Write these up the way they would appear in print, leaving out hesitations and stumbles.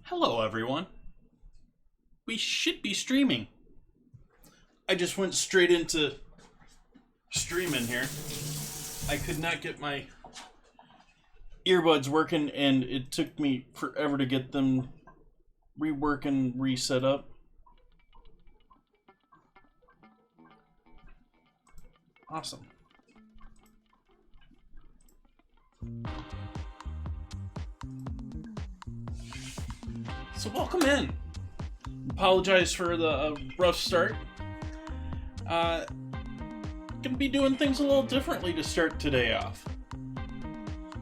Hello, everyone. We should be streaming. I just went straight into streaming here. I could not get my earbuds working, and it took me forever to get them rework and reset up. Awesome. So welcome in. Apologize for the rough start. Gonna be doing things a little differently to start today off.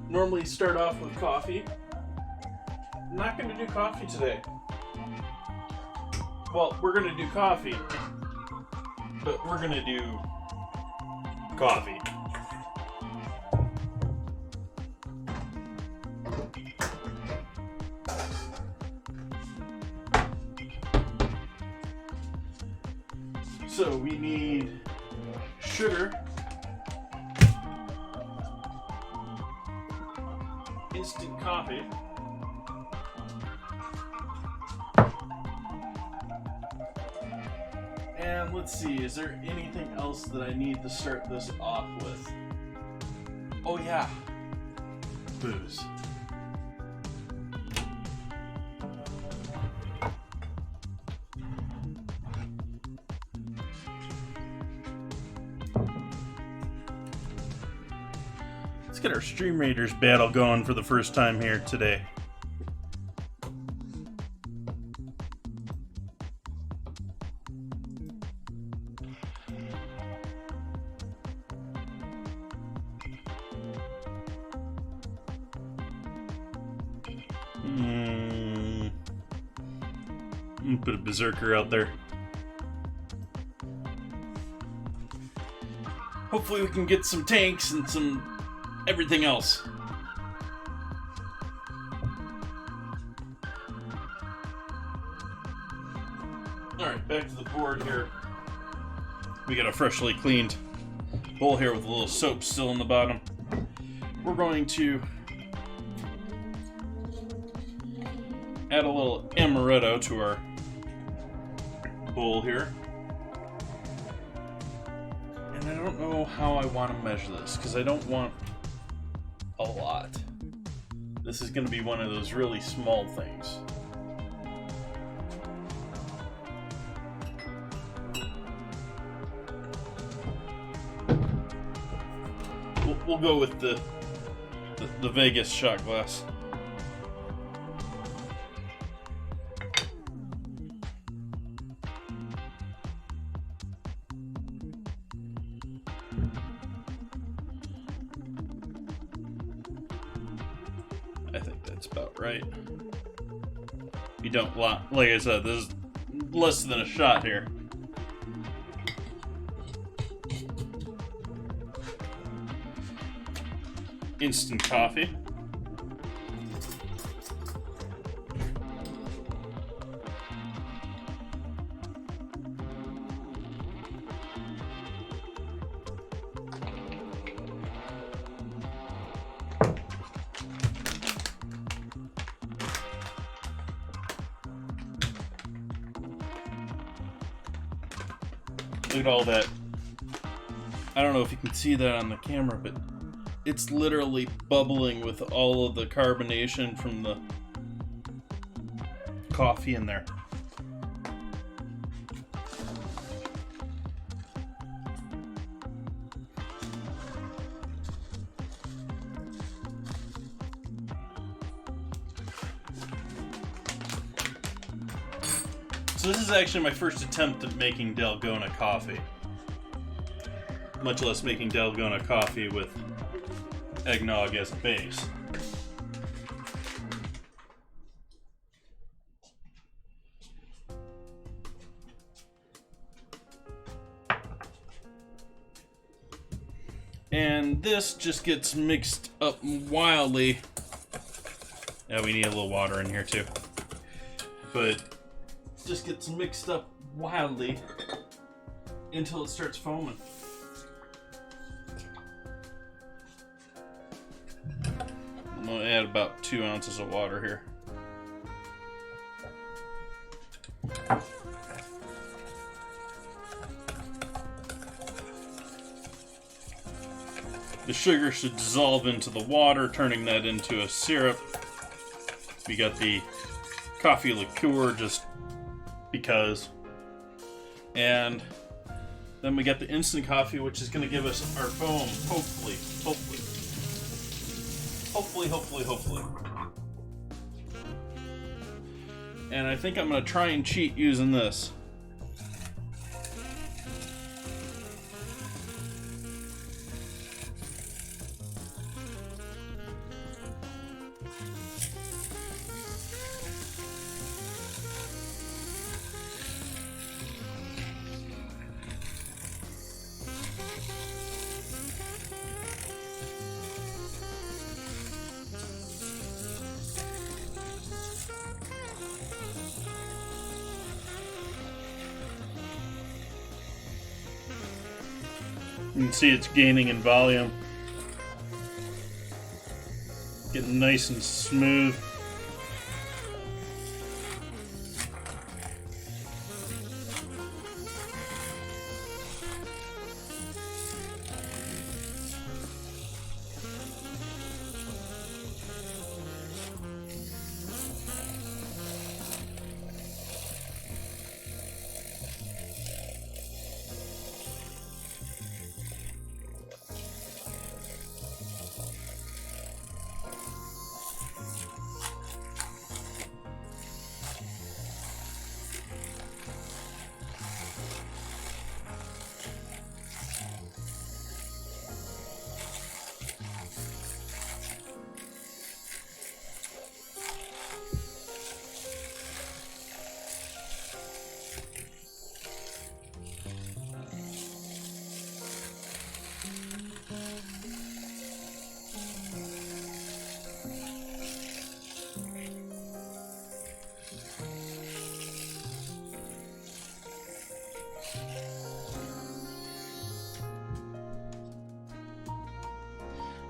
Normally start off with coffee. Not gonna do coffee today. Well, we're gonna do coffee, but we're gonna do coffee. So we need sugar, instant coffee, and let's see, is there anything else that I need to start this off with? Oh yeah, booze. Let's get our Stream Raiders battle going for the first time here today. I'm gonna put a berserker out there. Hopefully we can get some tanks and some everything else. Alright, back to the board here. We got a freshly cleaned bowl here with a little soap still in the bottom. We're going to add a little amaretto to our bowl here. And I don't know how I want to measure this, because I don't want a lot. This is going to be one of those really small things. We'll go with the Vegas shot glass. I think that's about right. You don't want, like I said, this is less than a shot here. Instant coffee. Look at all that. I don't know if you can see that on the camera, but it's literally bubbling with all of the carbonation from the coffee in there. So this is actually my first attempt at making Dalgona coffee. Much less making Dalgona coffee with eggnog as a base. And this just gets mixed up wildly. Yeah, we need a little water in here too. But just gets mixed up wildly until it starts foaming. I'm gonna add about 2 ounces of water here. The sugar should dissolve into the water, turning that into a syrup. We got the coffee liqueur just because. And then we got the instant coffee, which is going to give us our foam, hopefully. And I think I'm going to try and cheat using this. You can see it's gaining in volume. Getting nice and smooth.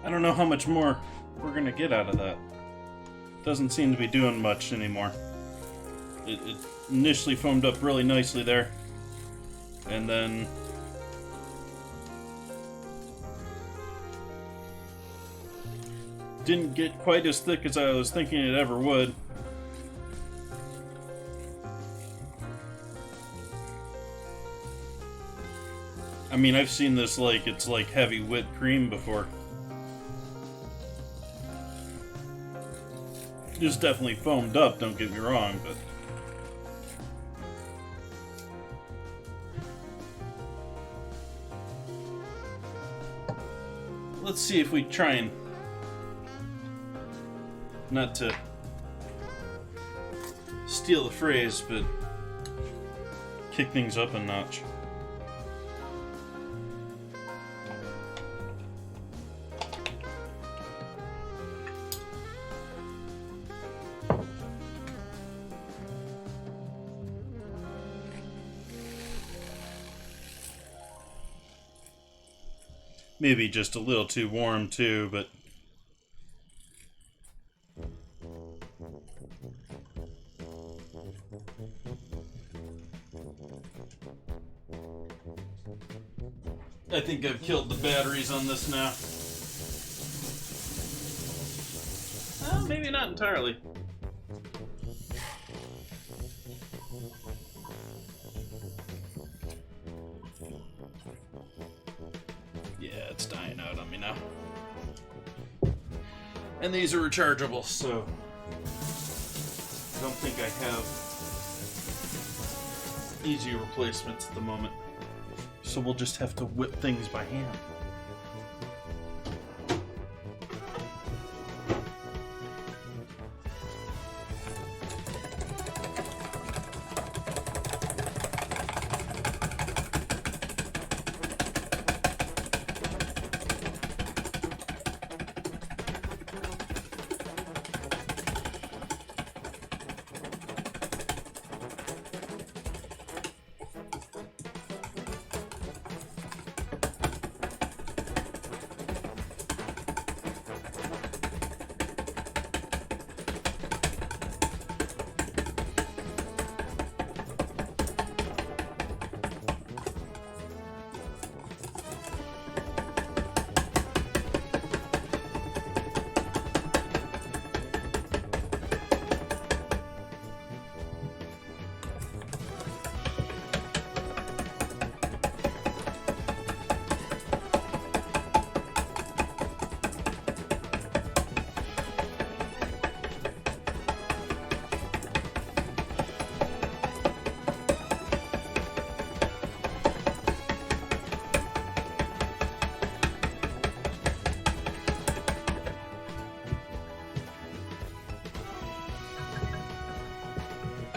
I don't know how much more we're going to get out of that. Doesn't seem to be doing much anymore. It initially foamed up really nicely there. And then didn't get quite as thick as I was thinking it ever would. I mean, I've seen this like it's like heavy whipped cream before. It's definitely foamed up, don't get me wrong, but let's see if we try and not to steal the phrase, but kick things up a notch. Maybe just a little too warm too, but I think I've killed the batteries on this now. Well, maybe not entirely. Yeah, it's dying out on me now. And these are rechargeable, so I don't think I have easy replacements at the moment. So we'll just have to whip things by hand.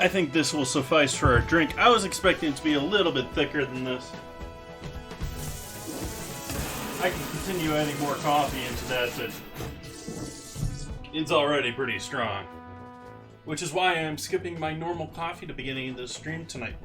I think this will suffice for our drink. I was expecting it to be a little bit thicker than this. I can continue adding more coffee into that, but it's already pretty strong. Which is why I'm skipping my normal coffee to beginning of the stream tonight.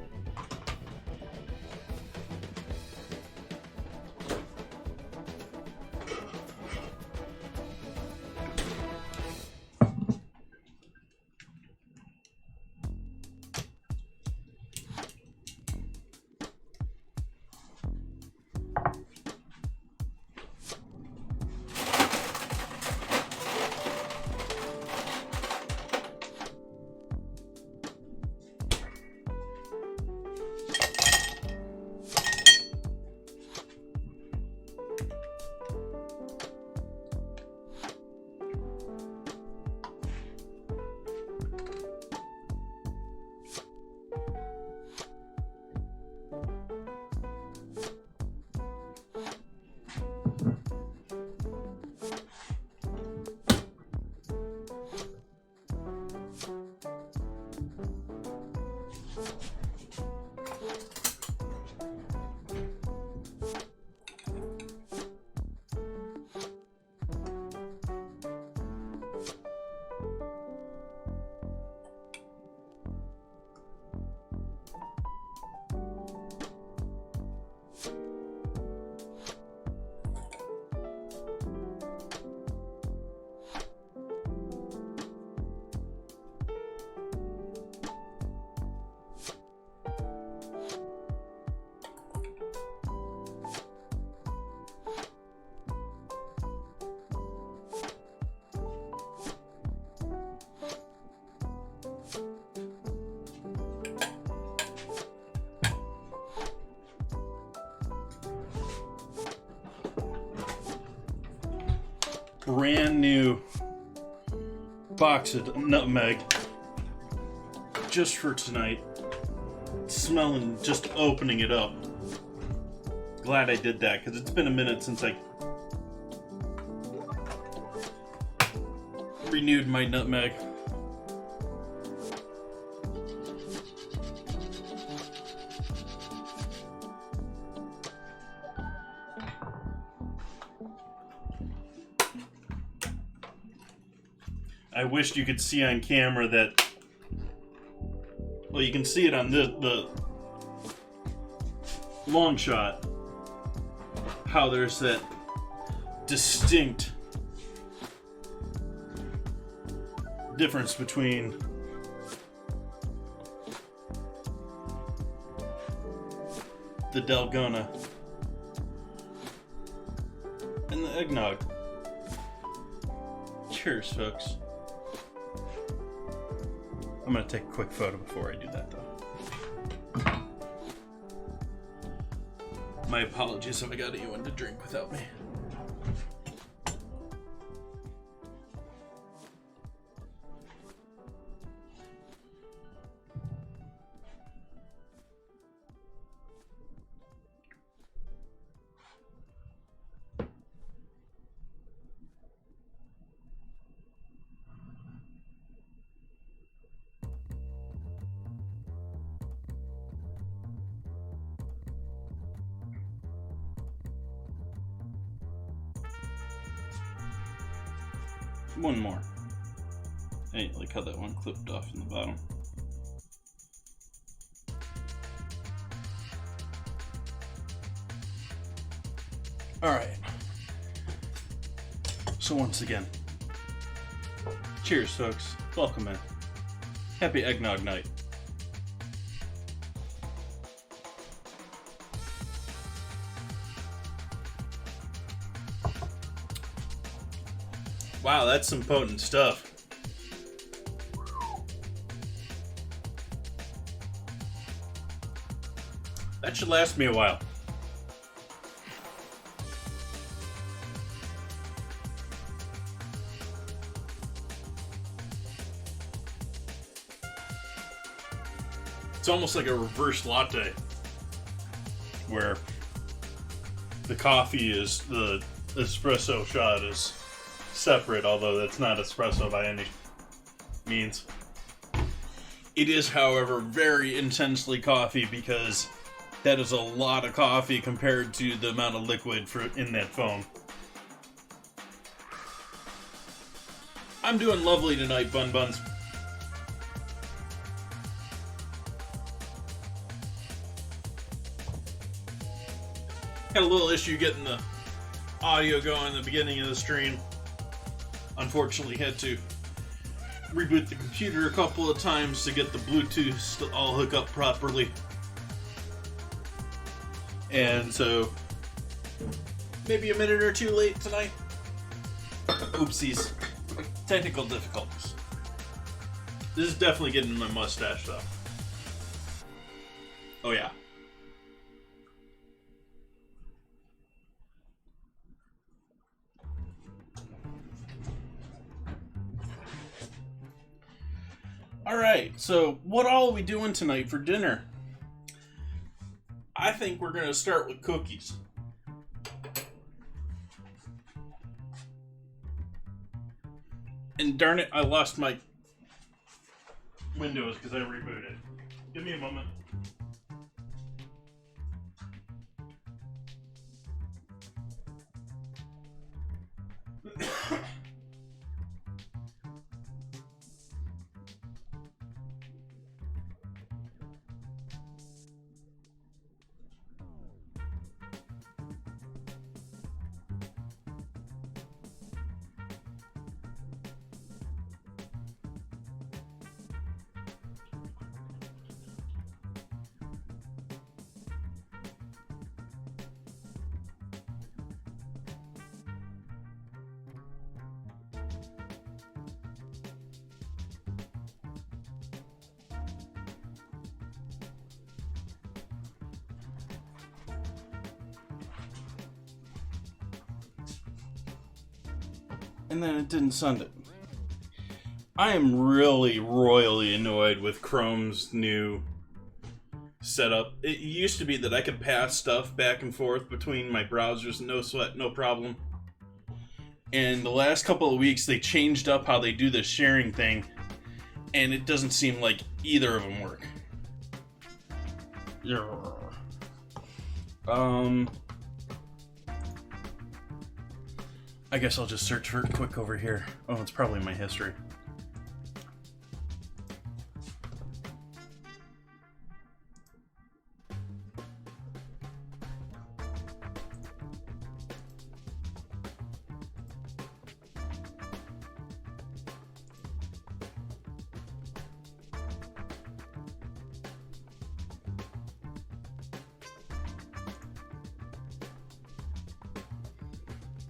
Brand new box of nutmeg just for tonight. Smelling just opening it up. Glad I did that because it's been a minute since I renewed my nutmeg. I wished you could see on camera that, well, you can see it on the long shot, how there's that distinct difference between the Dalgona and the eggnog. Cheers, folks. I'm going to take a quick photo before I do that, though. My apologies if I got anyone to drink without me. One more. Hey, like how that one clipped off in the bottom. Alright. So once again, cheers, folks. Welcome in. Happy Eggnog Night. Wow, that's some potent stuff. That should last me a while. It's almost like a reverse latte, where the coffee is, the espresso shot is separate, although that's not espresso by any means. It is, however, very intensely coffee because that is a lot of coffee compared to the amount of liquid in that foam. I'm doing lovely tonight, Bun Buns. Had a little issue getting the audio going in the beginning of the stream. Unfortunately, had to reboot the computer a couple of times to get the Bluetooth to all hook up properly. And so, maybe a minute or two late tonight. Oopsies. Technical difficulties. This is definitely getting in my mustache, though. Oh, yeah. Alright, so what all are we doing tonight for dinner? I think we're going to start with cookies. And darn it, I lost my Windows because I rebooted. Give me a moment. And then it didn't send it. I am really royally annoyed with Chrome's new setup. It used to be that I could pass stuff back and forth between my browsers, no sweat, no problem. And the last couple of weeks they changed up how they do the sharing thing, and it doesn't seem like either of them work. I guess I'll just search for it quick over here. Oh, it's probably my history.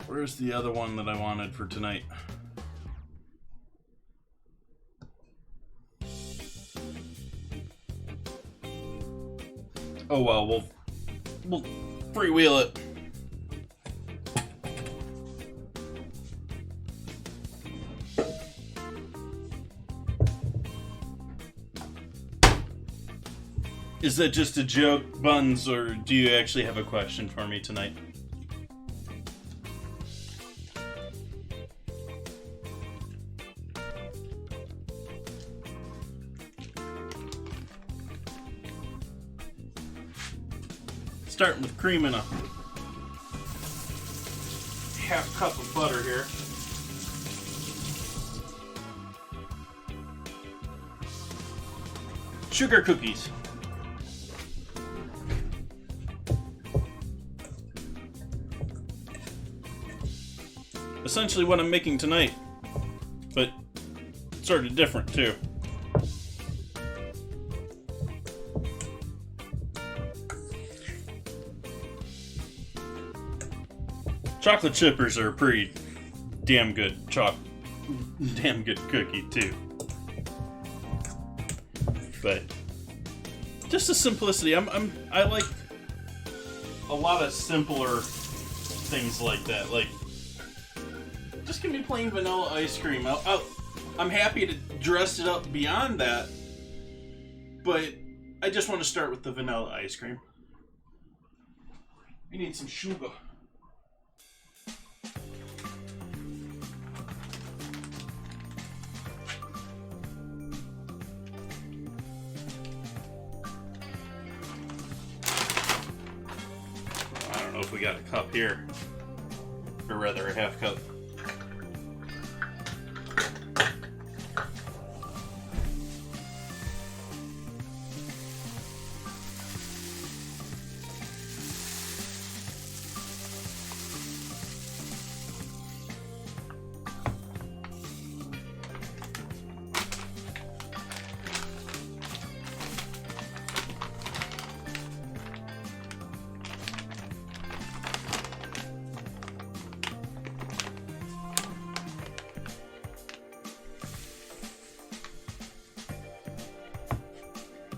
Where's the other one that I wanted for tonight? Oh well, we'll freewheel it. Is that just a joke, Buns, or do you actually have a question for me tonight? Starting with cream and a half cup of butter here. Sugar cookies. Essentially what I'm making tonight, but sort of different too. Chocolate chippers are a pretty damn good cookie too. But just the simplicity. I like a lot of simpler things like that. Like, just give me plain vanilla ice cream. I'm happy to dress it up beyond that, but I just want to start with the vanilla ice cream. We need some sugar. we got a cup here, or rather a half cup.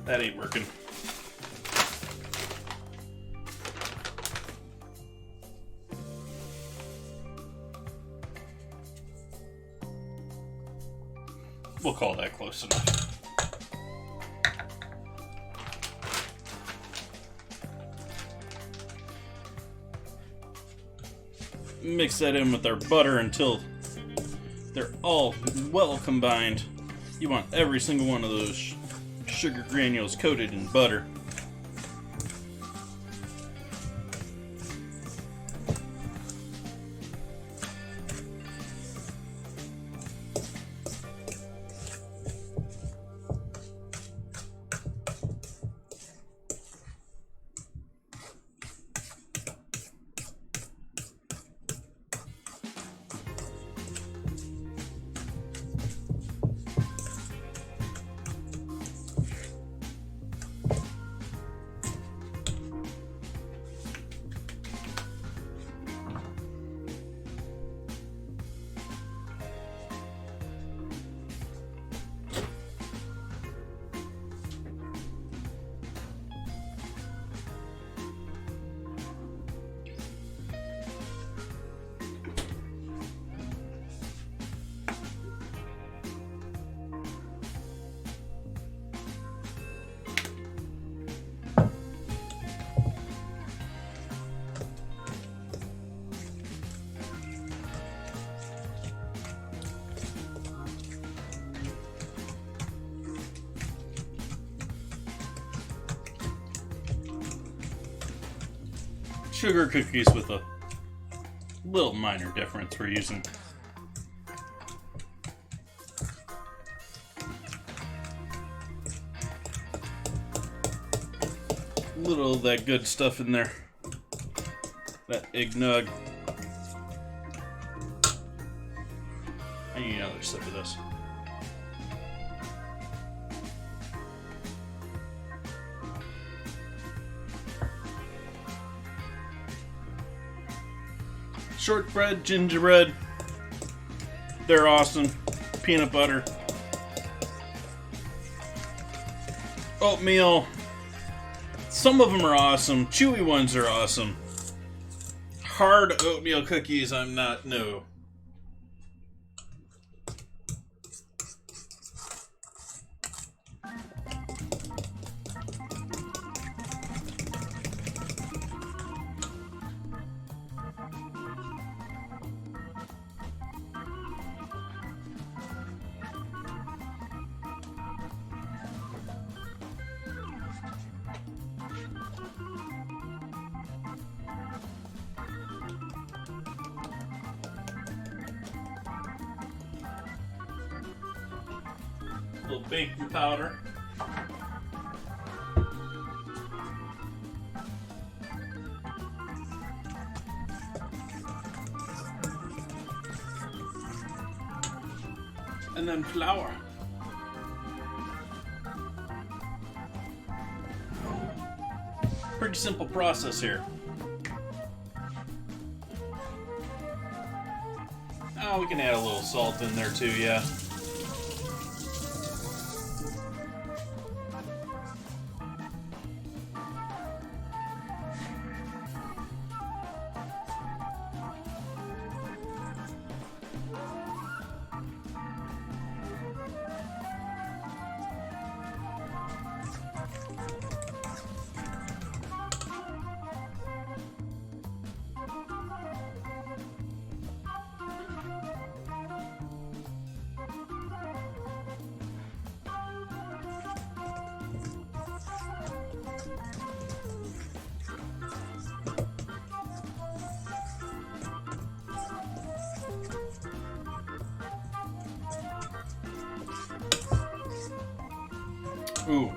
That ain't working. We'll call that close enough. Mix that in with our butter until they're all well combined. You want every single one of those sugar granules coated in butter. Sugar cookies with a little minor difference. We're using a little of that good stuff in there. That eggnog. I need another sip of this. Shortbread, gingerbread, they're awesome. Peanut butter. Oatmeal. Some of them are awesome. Chewy ones are awesome. Hard oatmeal cookies, I'm not, no. A little baking powder. And then flour. Pretty simple process here. Oh, we can add a little salt in there too, yeah. Ooh.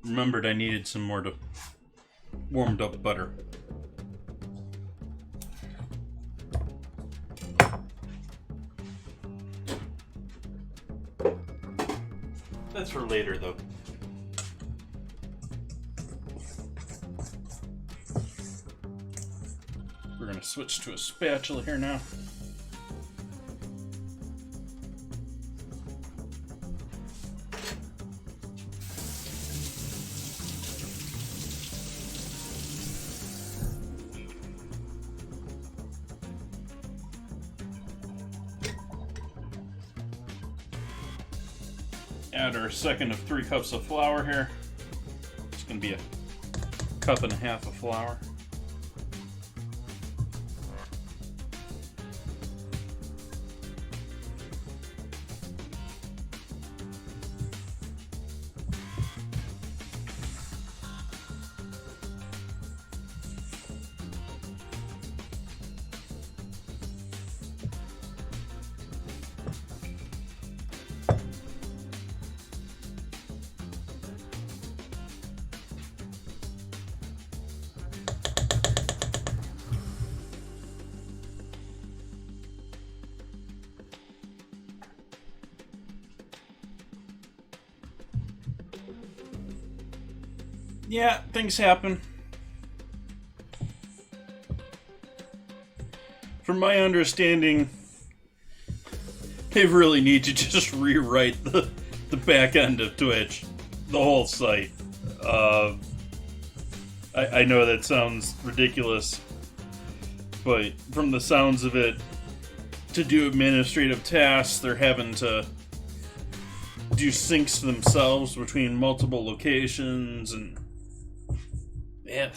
Remembered I needed some more to warmed up butter. That's for later, though. We're going to switch to a spatula here now. Add our second of 3 cups of flour here. It's going to be a cup and a half of flour. Yeah, things happen. From my understanding, they really need to just rewrite the back end of Twitch, the whole site. I know that sounds ridiculous, but from the sounds of it, to do administrative tasks, they're having to do syncs themselves between multiple locations, and yeah.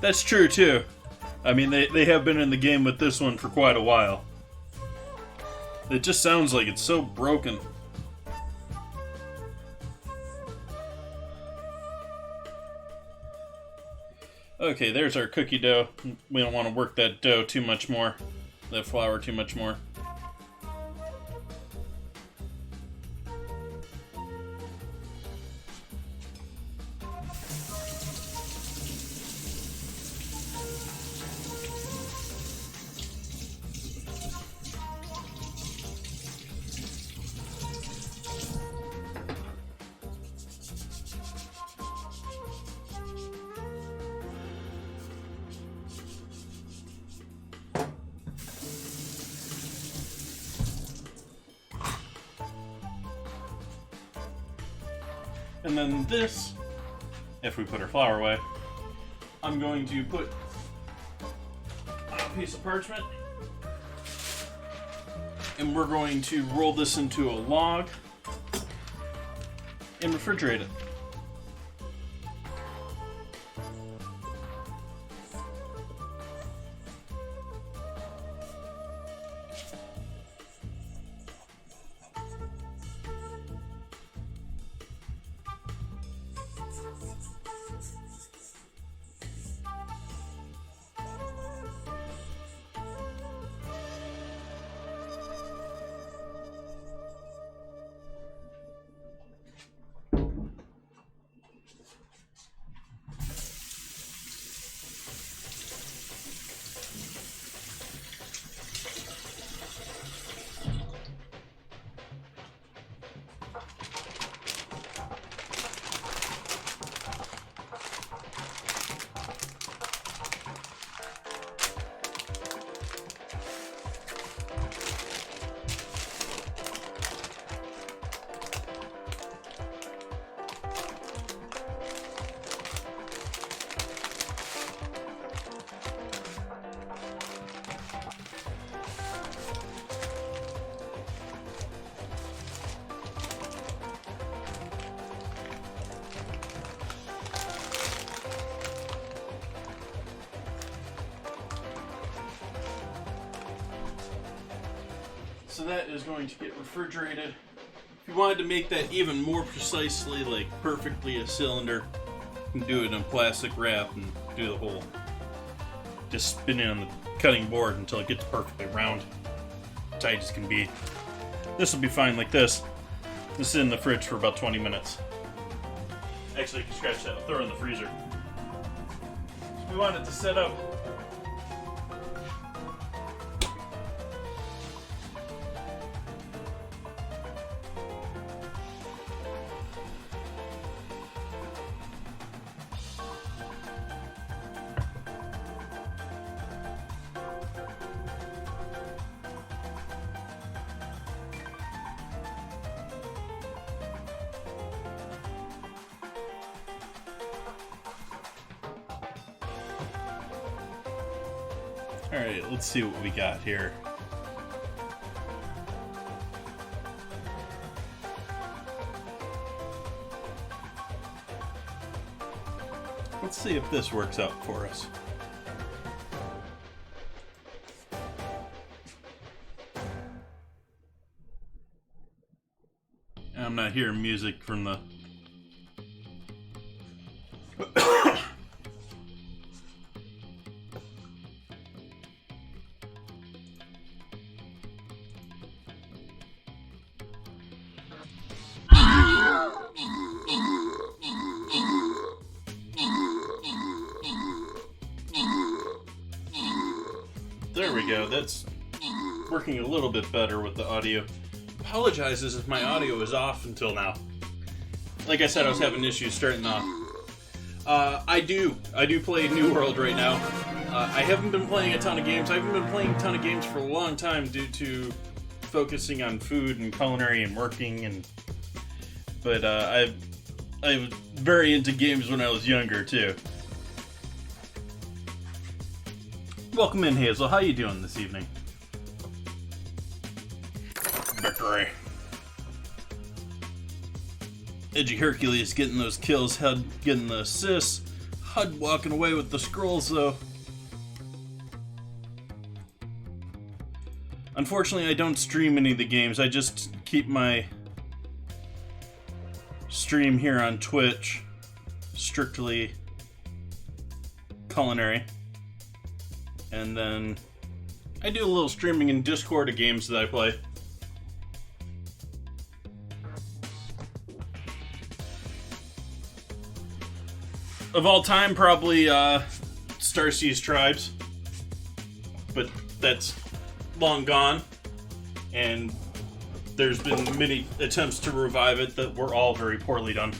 That's true too. I mean, they have been in the game with this one for quite a while. It just sounds like it's so broken. Okay, there's our cookie dough. We don't want to work that dough too much more, that flour too much more. And then this, if we put our flour away, I'm going to put on a piece of parchment, and we're going to roll this into a log and refrigerate it. So that is going to get refrigerated. If you wanted to make that even more precisely, like perfectly a cylinder, you can do it in plastic wrap and do the whole, just spin it on the cutting board until it gets perfectly round, tight as can be. This will be fine like this. This is in the fridge for about 20 minutes. Actually, you can scratch that. I'll throw it in the freezer. So we want it to set up. Alright, let's see what we got here. Let's see if this works out for us. I'm not hearing music from the... There we go, that's working a little bit better with the audio. Apologizes if my audio is off until now. Like I said, I was having issues starting off. I do play New World right now. I haven't been playing a ton of games. I haven't been playing a ton of games for a long time due to focusing on food and culinary and working. But I was very into games when I was younger too. Welcome in, Hazel. How you doing this evening? Victory. Edgy Hercules getting those kills, HUD getting the assists, HUD walking away with the scrolls though. Unfortunately, I don't stream any of the games. I just keep my stream here on Twitch strictly culinary. And then I do a little streaming in Discord of games that I play. Of all time, probably Starseas Tribes. But that's long gone. And there's been many attempts to revive it that were all very poorly done.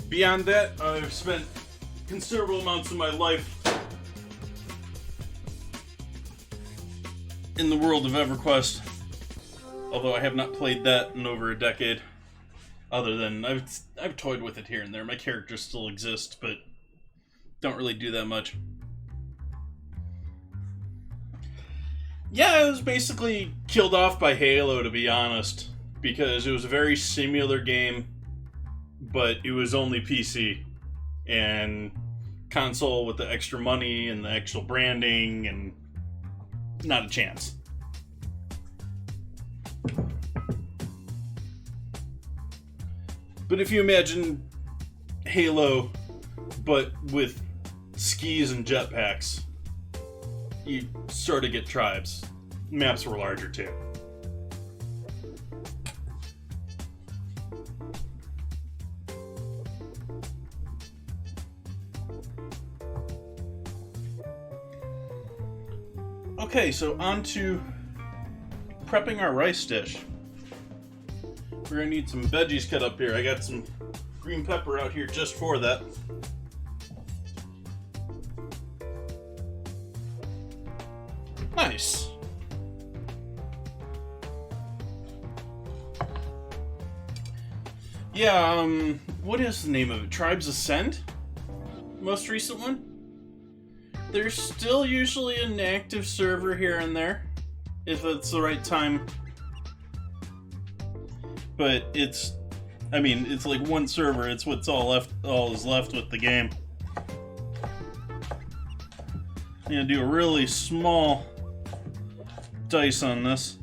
Beyond that, I've spent considerable amounts of my life in the world of EverQuest, although I have not played that in over a decade. Other than I've toyed with it here and there. My characters still exist, but don't really do that much. Yeah, I was basically killed off by Halo, to be honest, because it was a very similar game. But it was only PC and console with the extra money and the actual branding, and not a chance. But if you imagine Halo, but with skis and jetpacks, you sort of get tribes. Maps were larger too. Okay, so on to prepping our rice dish. We're gonna need some veggies cut up here. I got some green pepper out here just for that. Nice. Yeah, what is the name of it? Tribes Ascend? Most recent one? There's still usually an active server here and there, if it's the right time. But it's I mean, it's like one server. It's what's all is left with the game. I'm gonna do a really small dice on this,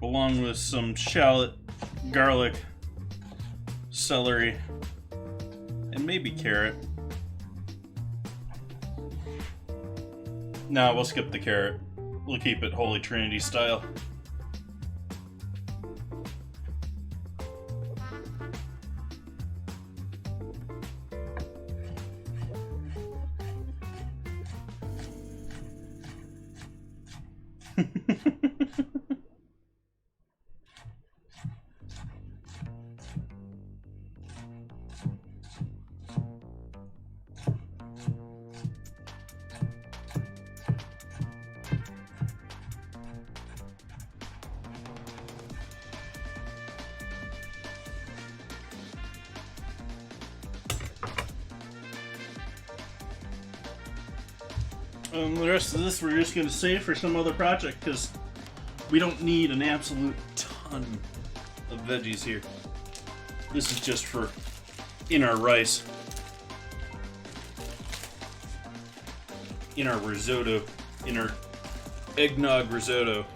along with some shallot, garlic, celery, and maybe carrot. No, we'll skip the carrot. We'll keep it Holy Trinity style. The rest of this we're just going to save for some other project because we don't need an absolute ton of veggies here. This is just for in our rice, in our risotto, in our eggnog risotto.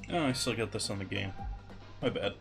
Oh, I still got this on the game. My bad.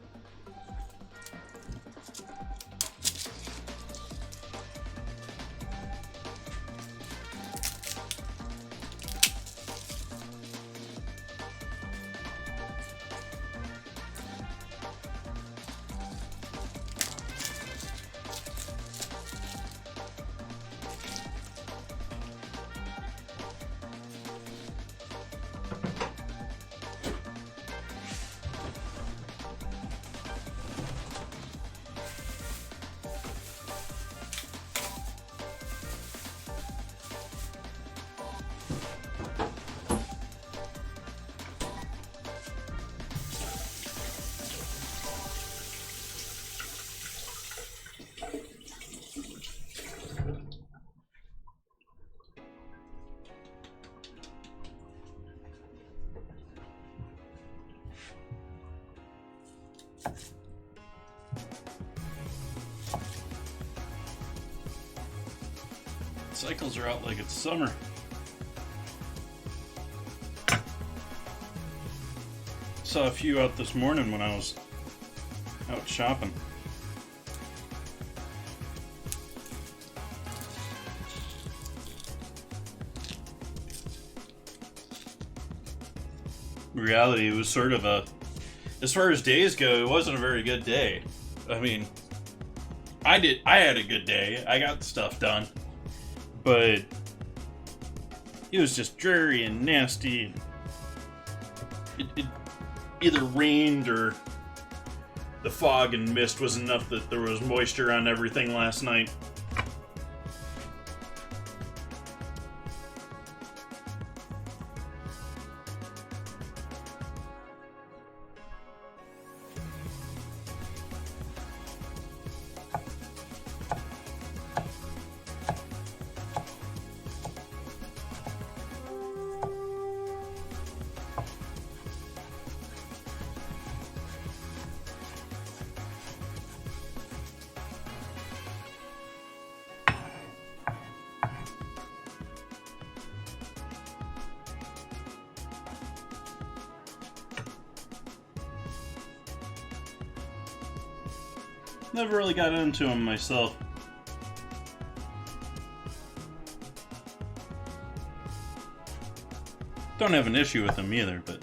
Cycles are out like it's summer. Saw a few out this morning when I was out shopping. In reality, it was sort of a, as far as days go, it wasn't a very good day. I mean, I had a good day. I got stuff done. But it was just dreary and nasty. It either rained or the fog and mist was enough that there was moisture on everything last night. Never really got into him myself. Don't have an issue with him either, but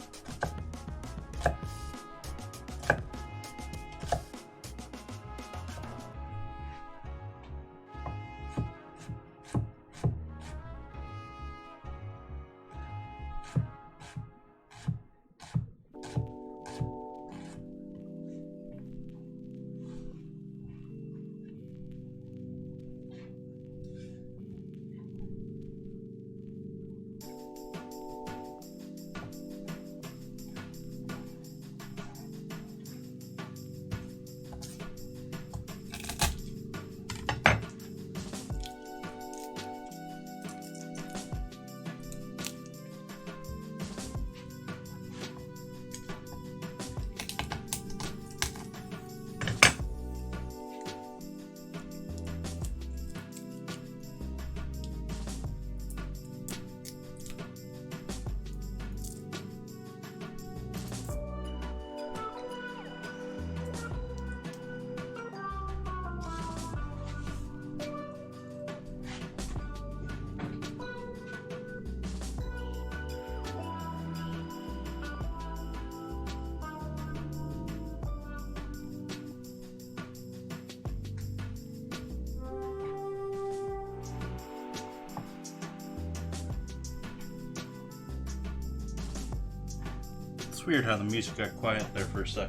It's weird how the music got quiet there for a sec.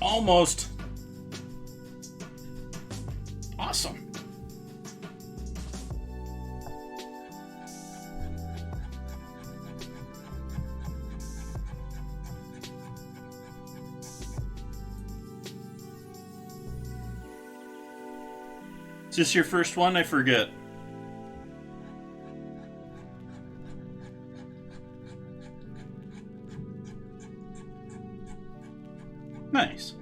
Almost. Awesome. Is this your first one? I forget. Nice.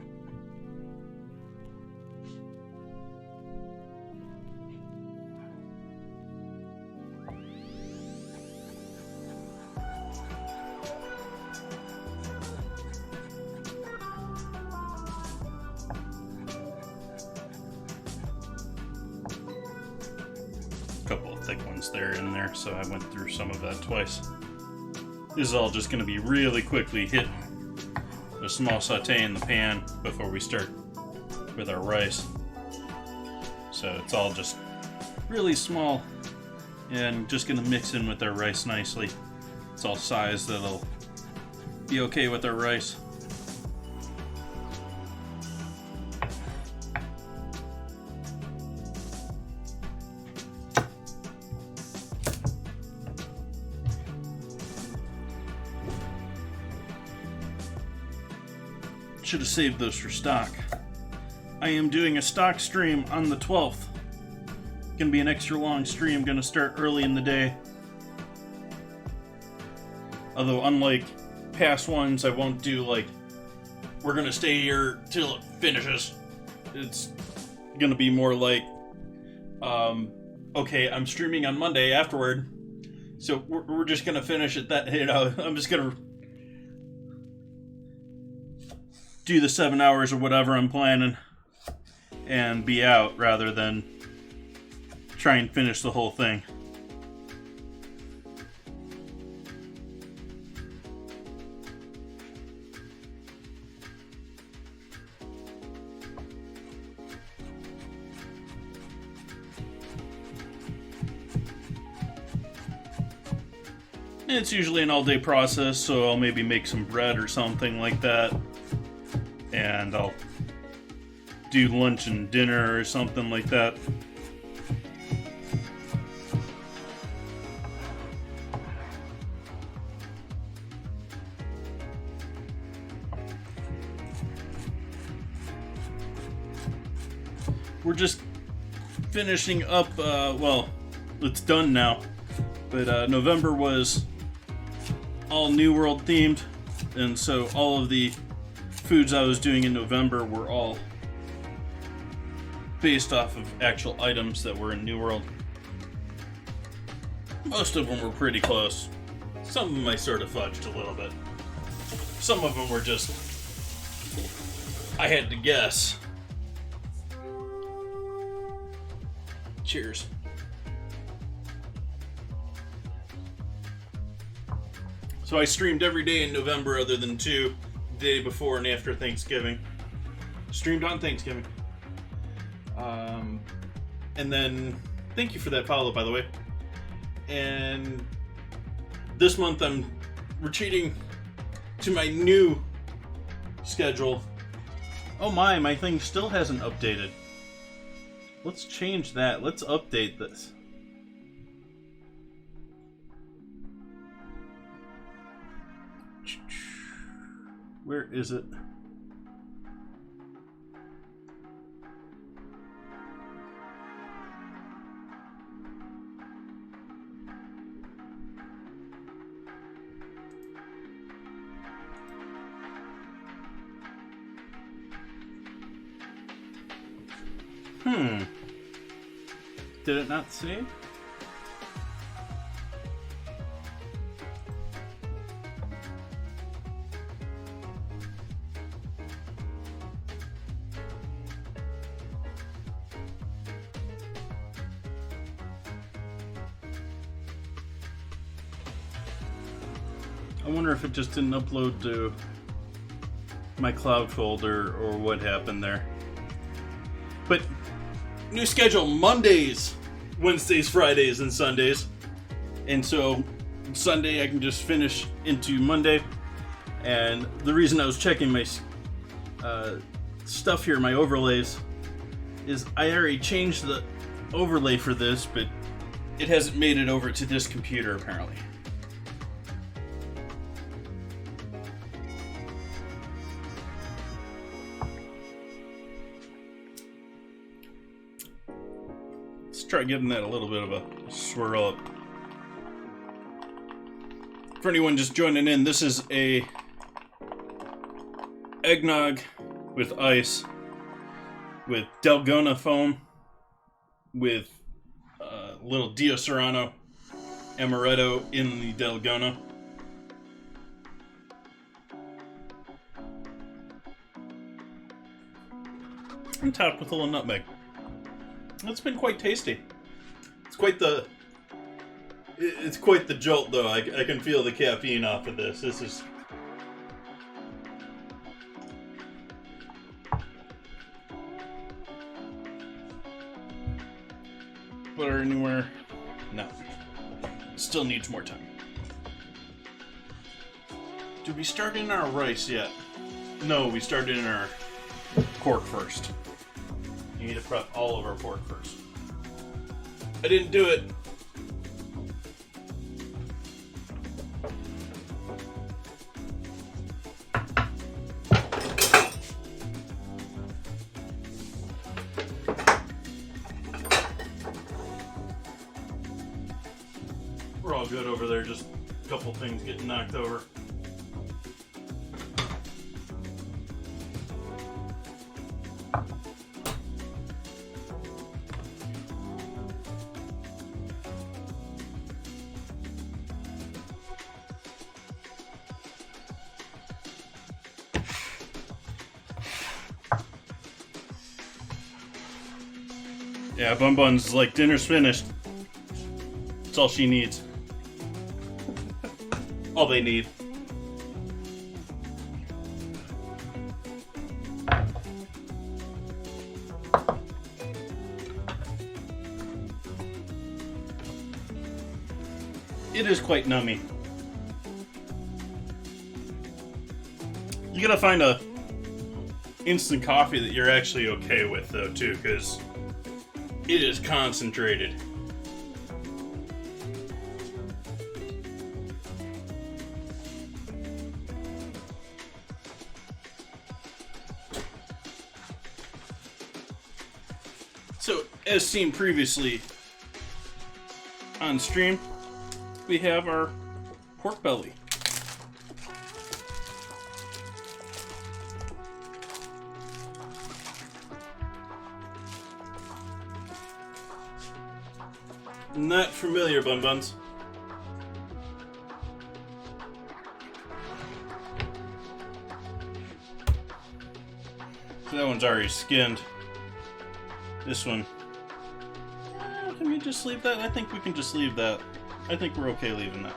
Couple of thick ones there in there, so I went through some of that twice. This is all just going to be really quickly hit a small saute in the pan before we start with our rice. So it's all just really small and just going to mix in with our rice nicely. It's all size that'll be okay with our rice. Should have saved those for stock. I am doing a stock stream on the 12th. Gonna be an extra long stream, gonna start early in the day. Although unlike past ones, I won't do like, we're gonna stay here till it finishes. It's gonna be more like, okay, I'm streaming on Monday afterward, so we're just gonna finish it that, I'm just gonna do the 7 hours or whatever I'm planning and be out rather than try and finish the whole thing. It's usually an all-day process, so I'll maybe make some bread or something like that. And I'll do lunch and dinner or something like that. We're just finishing up, well, it's done now, but November was all New World themed, and so all of the foods I was doing in November were all based off of actual items that were in New World. Most of them were pretty close. Some of them I sort of fudged a little bit. Some of them were just, I had to guess. Cheers. So I streamed every day in November other than 2. Day before and after Thanksgiving. Streamed on Thanksgiving. And then, thank you for that follow, by the way. And this month I'm retreating to my new schedule. Oh my thing still hasn't updated. Let's change that. Let's update this. Where is it? Did it not save? I wonder if it just didn't upload to my cloud folder or what happened there. But new schedule, Mondays Wednesdays, Fridays, and Sundays. And so Sunday I can just finish into Monday. And the reason I was checking my stuff here, my overlays, is I already changed the overlay for this, but it hasn't made it over to this computer apparently. Let's try getting that a little bit of a swirl up. For anyone just joining in, this is a eggnog with ice, with Dalgona foam, with a little Dio Serrano amaretto in the Dalgona. And topped with a little nutmeg. It's been quite tasty. It's quite the jolt, though. I can feel the caffeine off of this. This is... Butter anywhere? No. Still needs more time. Did we start in our rice yet? No, we started in our pork first. You need to prep all of our pork first. I didn't do it. We're all good over there, just a couple things getting knocked over. Yeah, Bun Bun's like, dinner's finished. That's all she needs. All they need. It is quite nummy. You gotta find a instant coffee that you're actually okay with, though, too, because it is concentrated. So, as seen previously on stream, we have our pork belly. Not familiar, Bun Buns. So that one's already skinned. This one. Can we just leave that? I think we can just leave that. I think we're okay leaving that.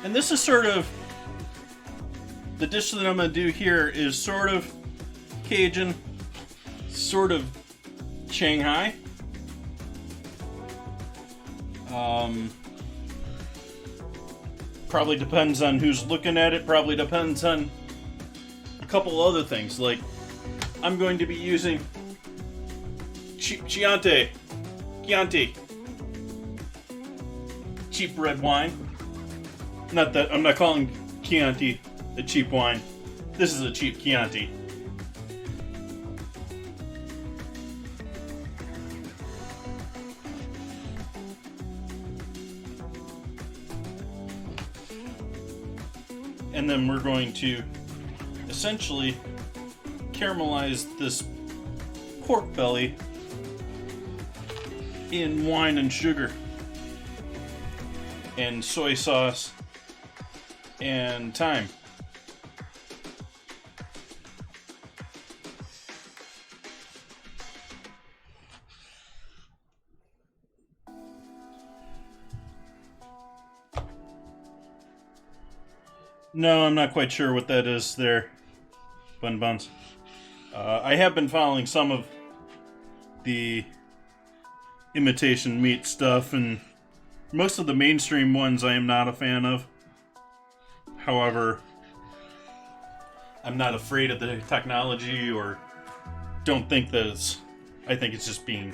And this is sort of... The dish that I'm going to do here is sort of Cajun, sort of Shanghai. Probably depends on who's looking at it. Probably depends on a couple other things. Like, I'm going to be using Chianti, cheap red wine. Not that I'm not calling Chianti a cheap wine. This is a cheap Chianti. And then we're going to essentially caramelize this pork belly in wine and sugar and soy sauce and thyme. No, I'm not quite sure what that is there, Bun Buns. I have been following some of the imitation meat stuff, and most of the mainstream ones I am not a fan of. However, I'm not afraid of the technology, or don't think that it's... I think it's just being...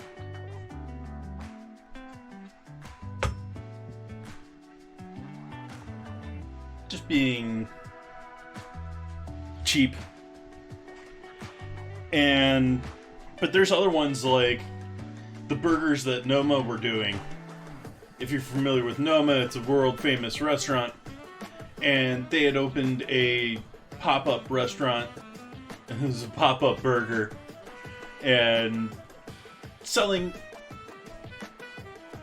cheap. But there's other ones like the burgers that Noma were doing. If you're familiar with Noma, it's a world famous restaurant, and they had opened a pop-up restaurant. It was a pop-up burger and selling,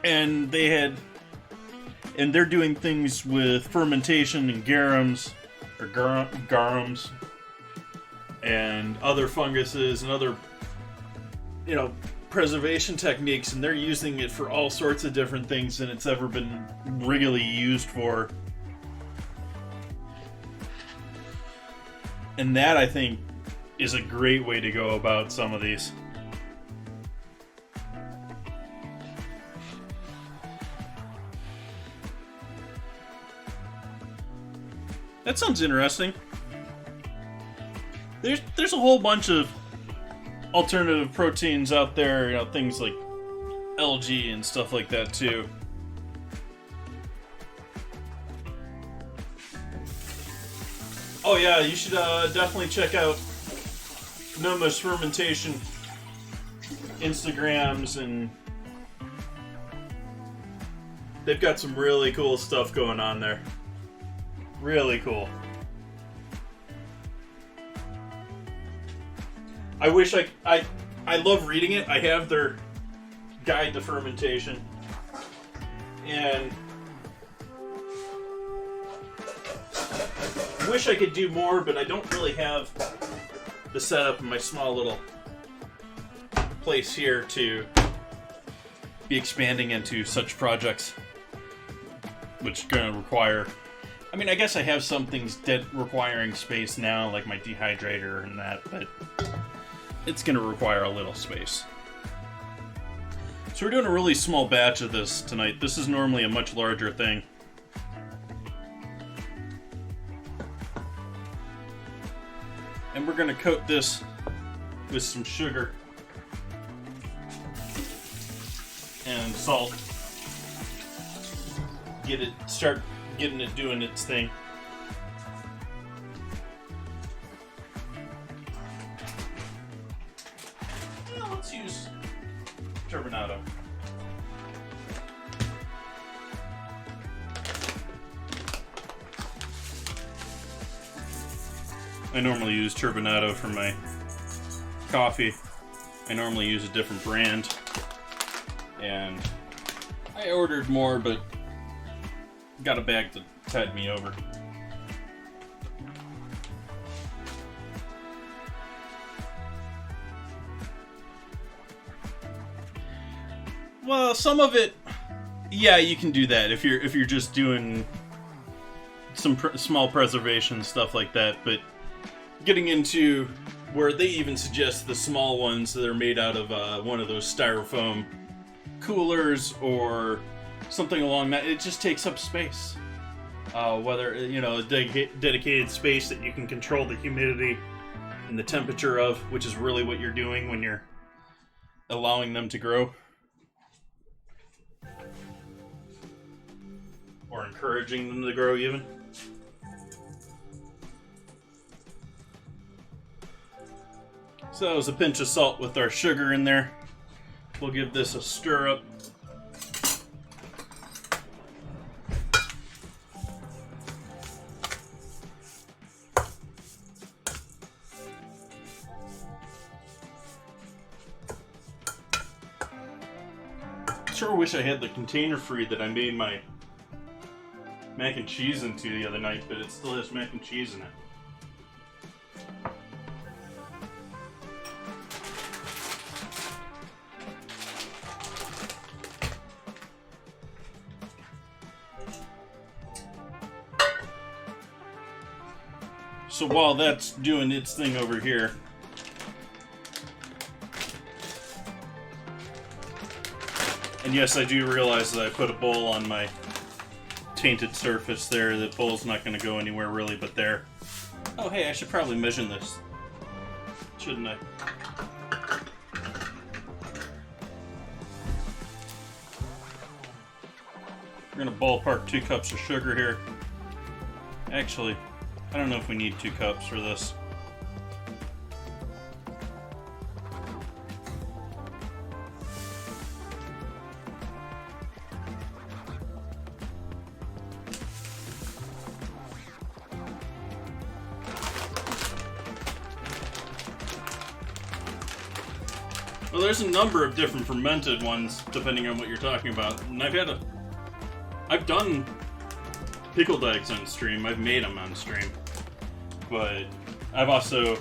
and they're doing things with fermentation and garums and other funguses and other, preservation techniques, and they're using it for all sorts of different things than it's ever been really used for. And that, I think, is a great way to go about some of these. That sounds interesting. There's a whole bunch of alternative proteins out there, things like algae and stuff like that too. Oh yeah, you should definitely check out Noma's fermentation Instagrams, and they've got some really cool stuff going on there. Really cool. I wish I love reading it. I have their guide to fermentation, and wish I could do more, but I don't really have the setup in my small little place here to be expanding into such projects, which are going to require... I guess I have some things requiring space now, like my dehydrator and that, but it's going to require a little space. So we're doing a really small batch of this tonight. This is normally a much larger thing. And we're going to coat this with some sugar and salt. Start getting it doing its thing. Well, let's use turbinado. I normally use turbinado for my coffee. I normally use a different brand, and I ordered more, but got a bag that tied me over. Well, some of it, yeah, you can do that if you're just doing some small preservation stuff like that. But getting into where they even suggest the small ones that are made out of one of those styrofoam coolers or something along that, it just takes up space. Whether, a dedicated space that you can control the humidity and the temperature of, which is really what you're doing when you're allowing them to grow. Or encouraging them to grow, even. So that was a pinch of salt with our sugar in there. We'll give this a stir up. Sure wish I had the container free that I made my mac and cheese into the other night, but it still has mac and cheese in it. So while that's doing its thing over here, And yes, I do realize that I put a bowl on my tainted surface there. The bowl's not going to go anywhere really but there. Oh hey, I should probably measure this. Shouldn't I? We're going to ballpark 2 cups of sugar here. Actually, I don't know if we need 2 cups for this. Well, there's a number of different fermented ones, depending on what you're talking about. And I've done pickled eggs on stream. I've made them on stream. But I've also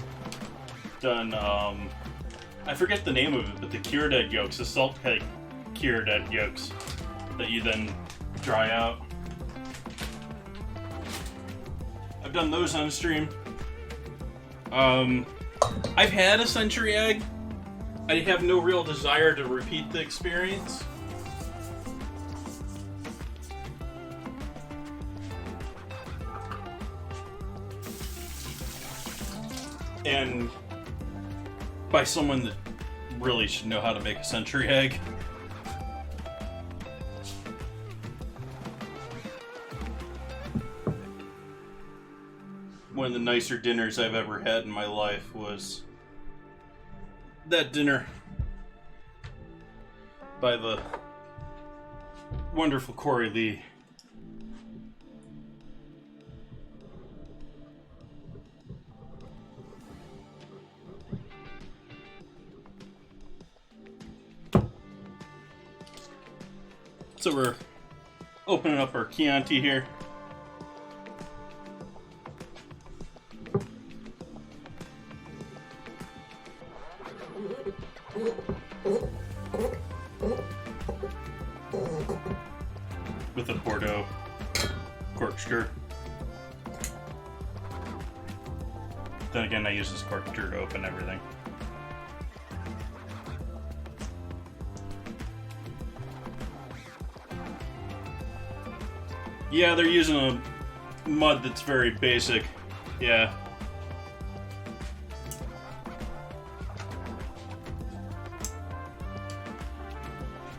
done, I forget the name of it, but the cured egg yolks, the salt cake cured egg yolks that you then dry out. I've done those on stream. I've had a century egg. I have no real desire to repeat the experience. And by someone that really should know how to make a century egg. One of the nicer dinners I've ever had in my life was that dinner by the wonderful Corey Lee. So we're opening up our Chianti here. With a Bordeaux corkscrew. Then again, I use this corkscrew to open everything. Yeah, they're using a mud that's very basic. Yeah.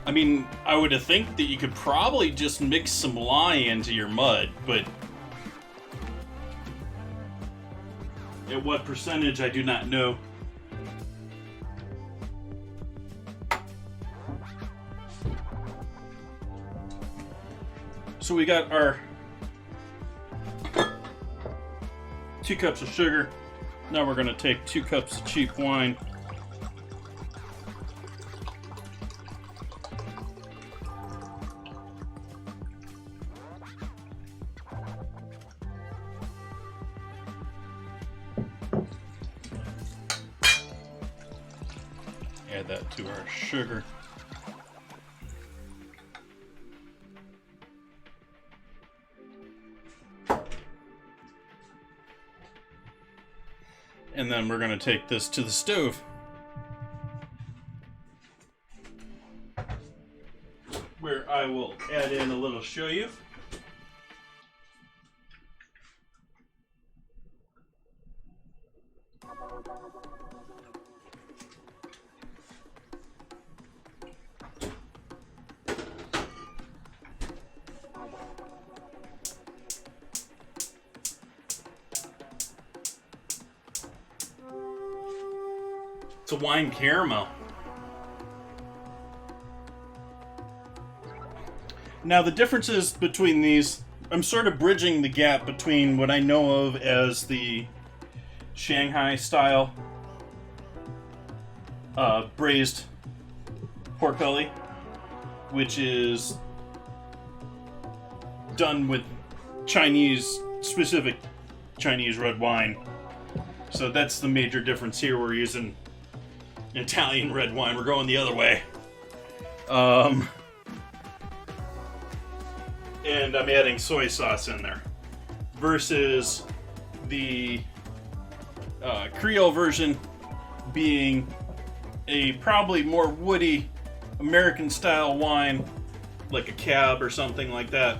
I mean, I would think that you could probably just mix some lye into your mud, but at what percentage, I do not know. So we got our 2 cups of sugar. Now we're going to take 2 cups of cheap wine. Add that to our sugar. And then we're going to take this to the stove, where I will add in a little shoyu. It's a wine caramel. Now the differences between these, I'm sort of bridging the gap between what I know of as the Shanghai style braised pork belly, which is done with specific Chinese red wine. So that's the major difference here. We're using Italian red wine. We're going the other way. And I'm adding soy sauce in there. Versus the Creole version being a probably more woody American style wine, like a cab or something like that,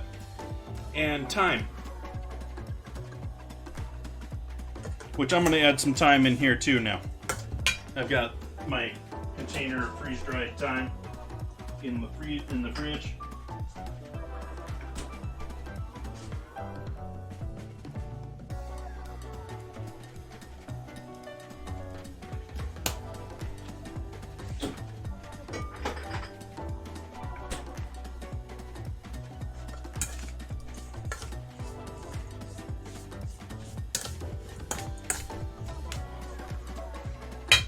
and thyme. Which I'm going to add some thyme in here too now. I've got my container of freeze-dried thyme in the fridge.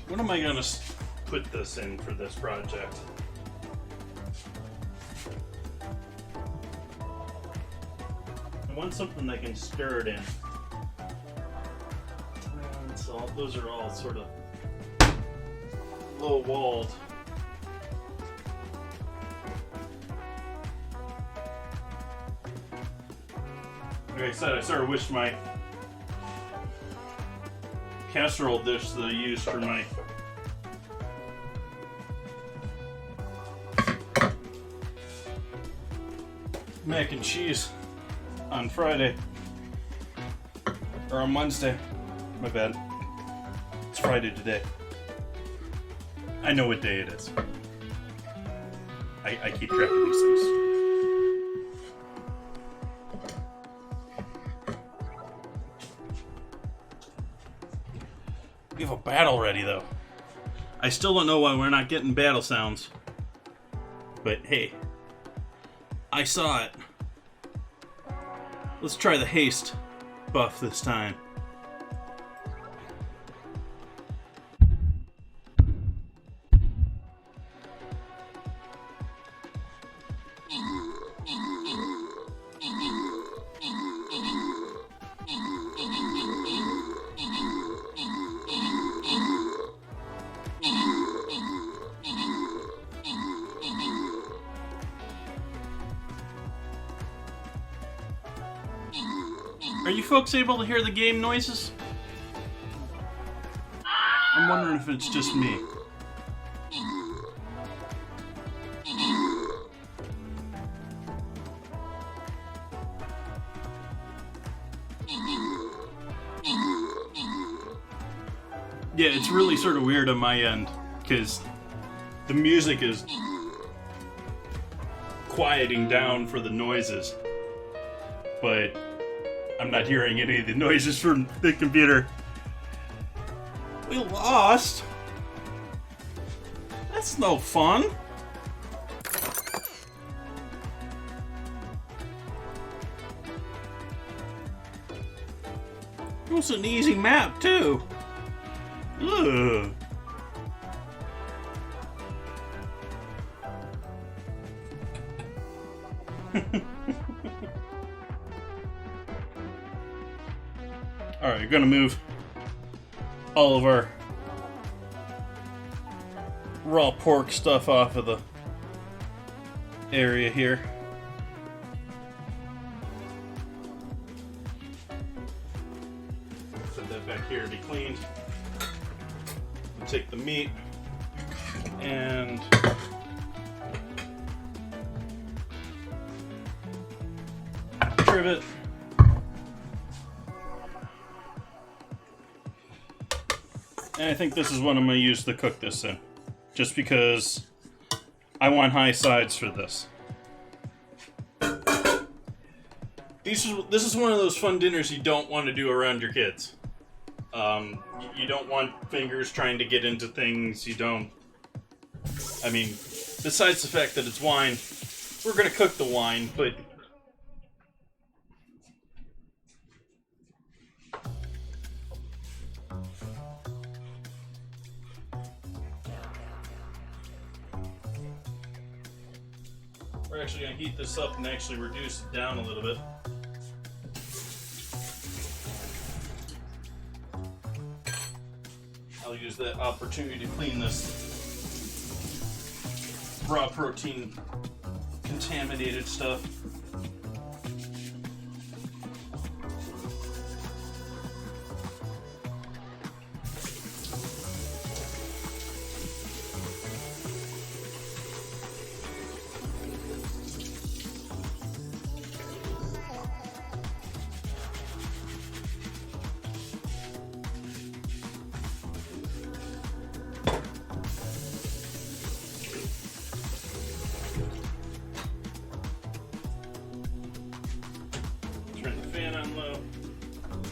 What am I going to put this in for this project? I want something that can stir it in. Those are all sort of low-walled. Like I said, I sort of wish my casserole dish that I use for my mac and cheese on Friday or on Wednesday. My bad. It's Friday today. I know what day it is. I keep track of these things. We have a battle ready, though. I still don't know why we're not getting battle sounds. But hey, I saw it. Let's try the haste buff this time. Are you folks able to hear the game noises? I'm wondering if it's just me. Yeah, it's really sort of weird on my end, because the music is quieting down for the noises, but I'm not hearing any of the noises from the computer. We lost? That's no fun. It was an easy map, too. Ugh. Alright, we're gonna move all of our raw pork stuff off of the area here. Put that back here to be cleaned. We'll take the meat and trivet. And I think this is what I'm going to use to cook this in. Just because I want high sides for this. This is one of those fun dinners you don't want to do around your kids. You don't want fingers trying to get into things. You don't... I mean, besides the fact that it's wine, we're going to cook the wine, but... We're actually going to heat this up and actually reduce it down a little bit. I'll use that opportunity to clean this raw protein contaminated stuff.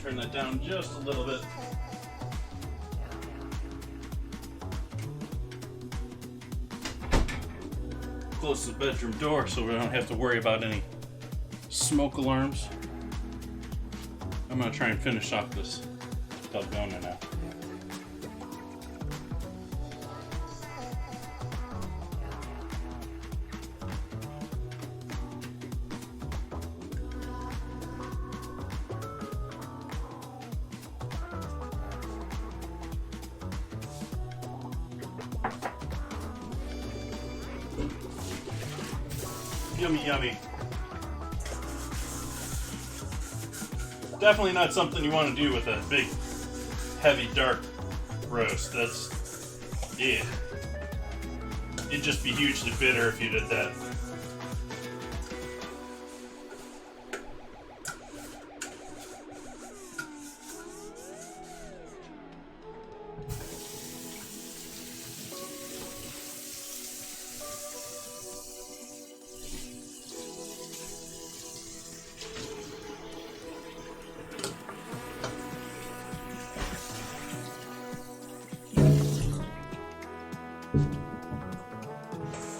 turn that down just a little bit. Close the bedroom door so we don't have to worry about any smoke alarms. I'm gonna try and finish off this dalgona now. Yummy, yummy. Definitely not something you want to do with a big, heavy, dark roast. That's, yeah. It'd just be hugely bitter if you did that.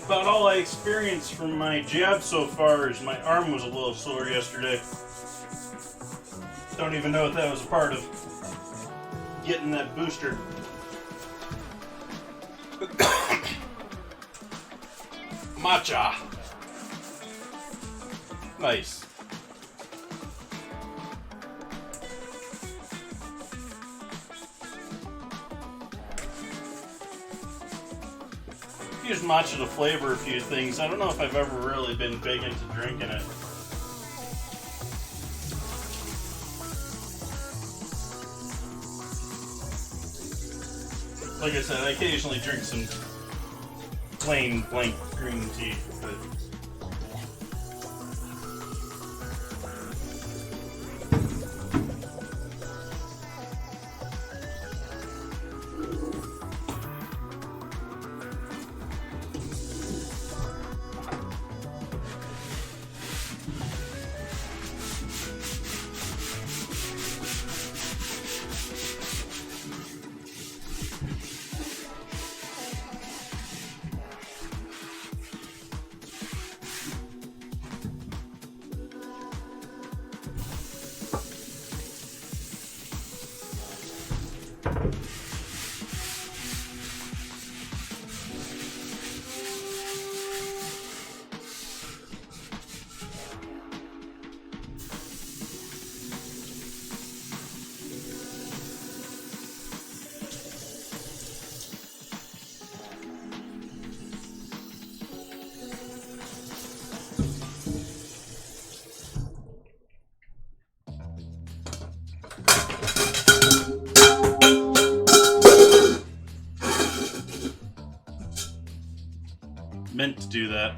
About all I experienced from my jab so far is my arm was a little sore yesterday. Don't even know if that was a part of getting that booster. Matcha. Nice. Use matcha to flavor a few things. I don't know if I've ever really been big into drinking it. Like I said, I occasionally drink some plain blank green tea, but meant to do that.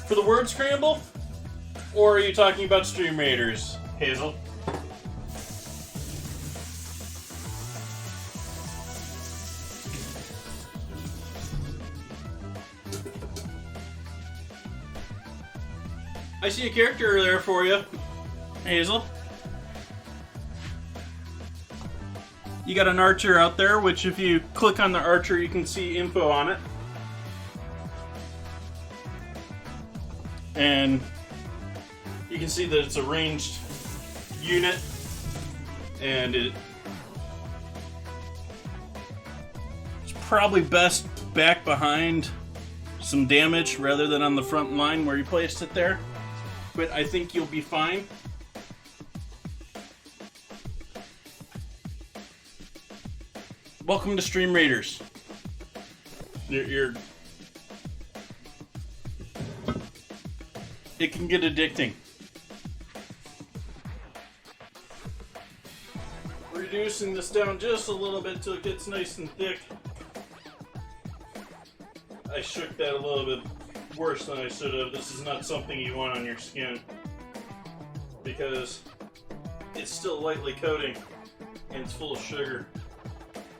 For the word scramble? Or are you talking about Stream Raiders, Hazel? I see a character there for you, Hazel. You got an archer out there, which if you click on the archer, you can see info on it. And you can see that it's a ranged unit, and it's probably best back behind some damage rather than on the front line where you placed it there. But I think you'll be fine. Welcome to Stream Raiders. It can get addicting. Reducing this down just a little bit till it gets nice and thick. I shook that a little bit worse than I should have. This is not something you want on your skin because it's still lightly coating and it's full of sugar,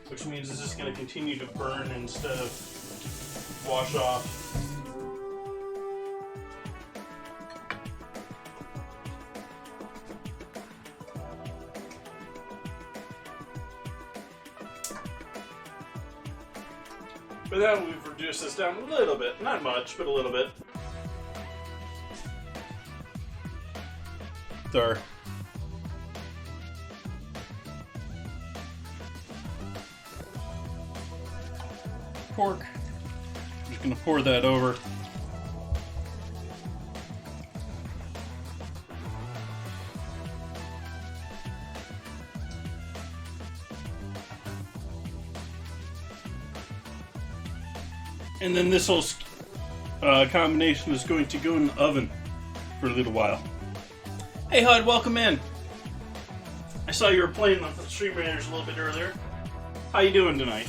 which means it's just going to continue to burn instead of wash off. But now we've reduced this down a little bit. Not much, but a little bit. Our pork. I'm just going to pour that over. And then this whole combination is going to go in the oven for a little while. Hey Hud, welcome in. I saw you were playing the Stream Raiders a little bit earlier. How you doing tonight?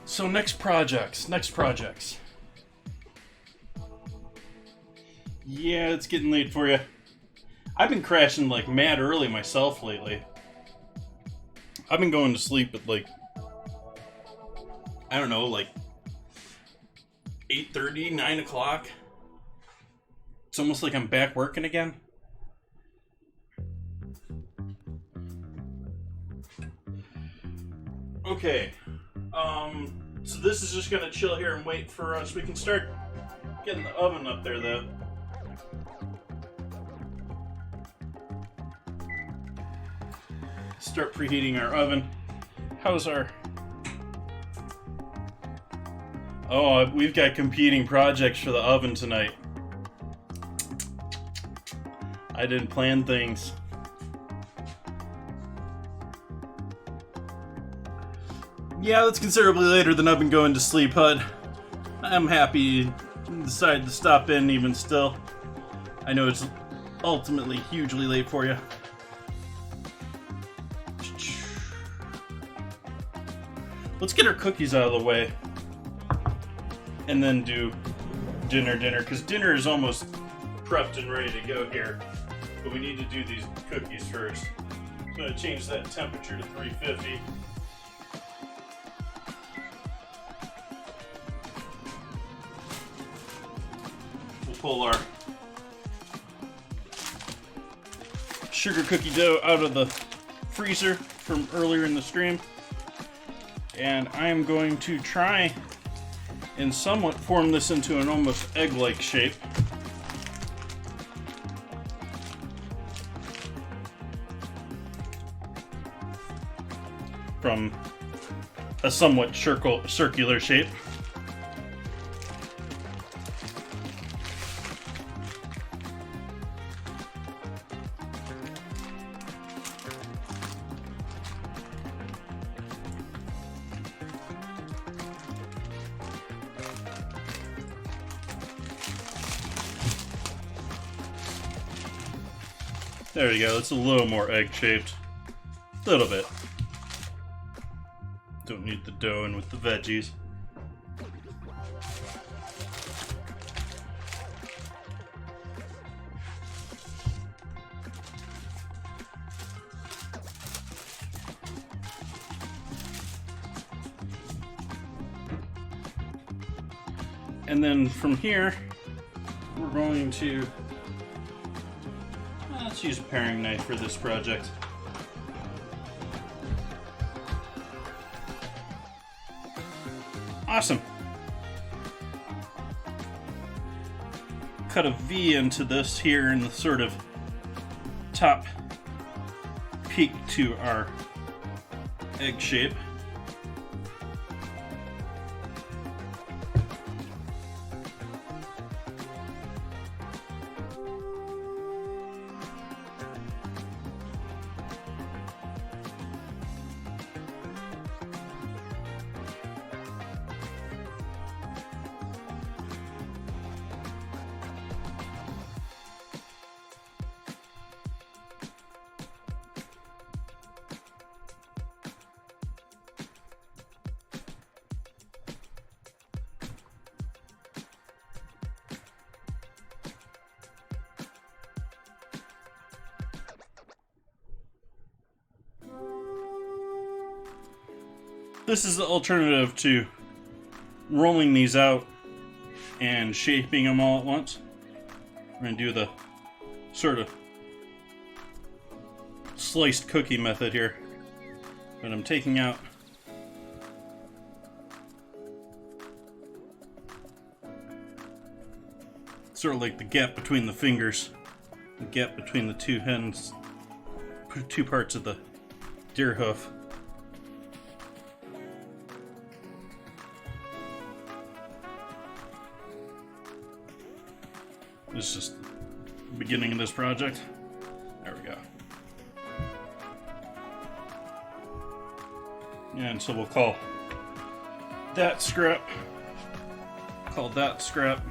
So next projects. Yeah, it's getting late for you. I've been crashing like mad early myself lately. I've been going to sleep at like, I don't know, like 8:30, 9 o'clock. It's almost like I'm back working again. Okay. So this is just gonna chill here and wait for us. We can start getting the oven up there though. Start preheating our oven. How's our... Oh, we've got competing projects for the oven tonight. I didn't plan things. Yeah, that's considerably later than I've been going to sleep, Hud. I'm happy you decided to stop in even still. I know it's ultimately hugely late for you. Let's get our cookies out of the way and then do dinner, because dinner is almost prepped and ready to go here. But we need to do these cookies first. I'm going to change that temperature to 350. We'll pull our sugar cookie dough out of the freezer from earlier in the stream. And I am going to try and somewhat form this into an almost egg-like shape. From a somewhat circular shape. There we go, it's a little more egg-shaped. A little bit. Don't need the dough in with the veggies. And then from here, we're going to... Let's use a paring knife for this project. Awesome. Cut a V into this here in the sort of top peak to our egg shape. This is the alternative to rolling these out and shaping them all at once. We're going to do the sort of sliced cookie method here. But I'm taking out sort of like the gap between the fingers, the gap between the two ends, two parts of the deer hoof. This is just the beginning of this project. There we go. And so we'll call that scrap. Call that scrap.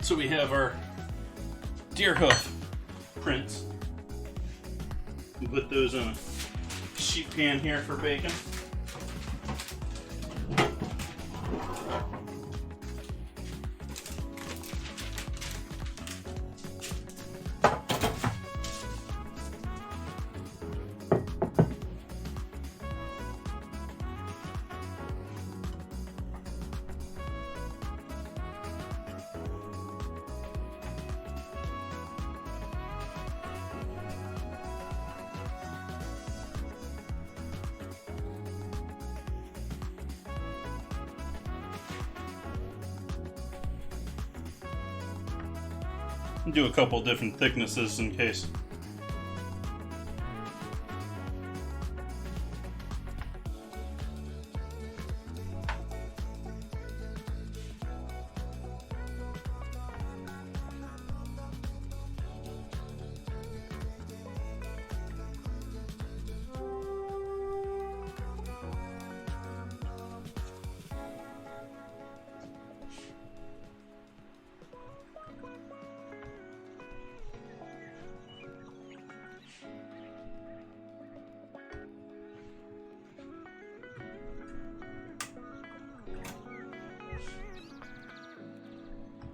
So we have our deer hoof prints. We put those on a sheet pan here for bacon. Do a couple different thicknesses in case.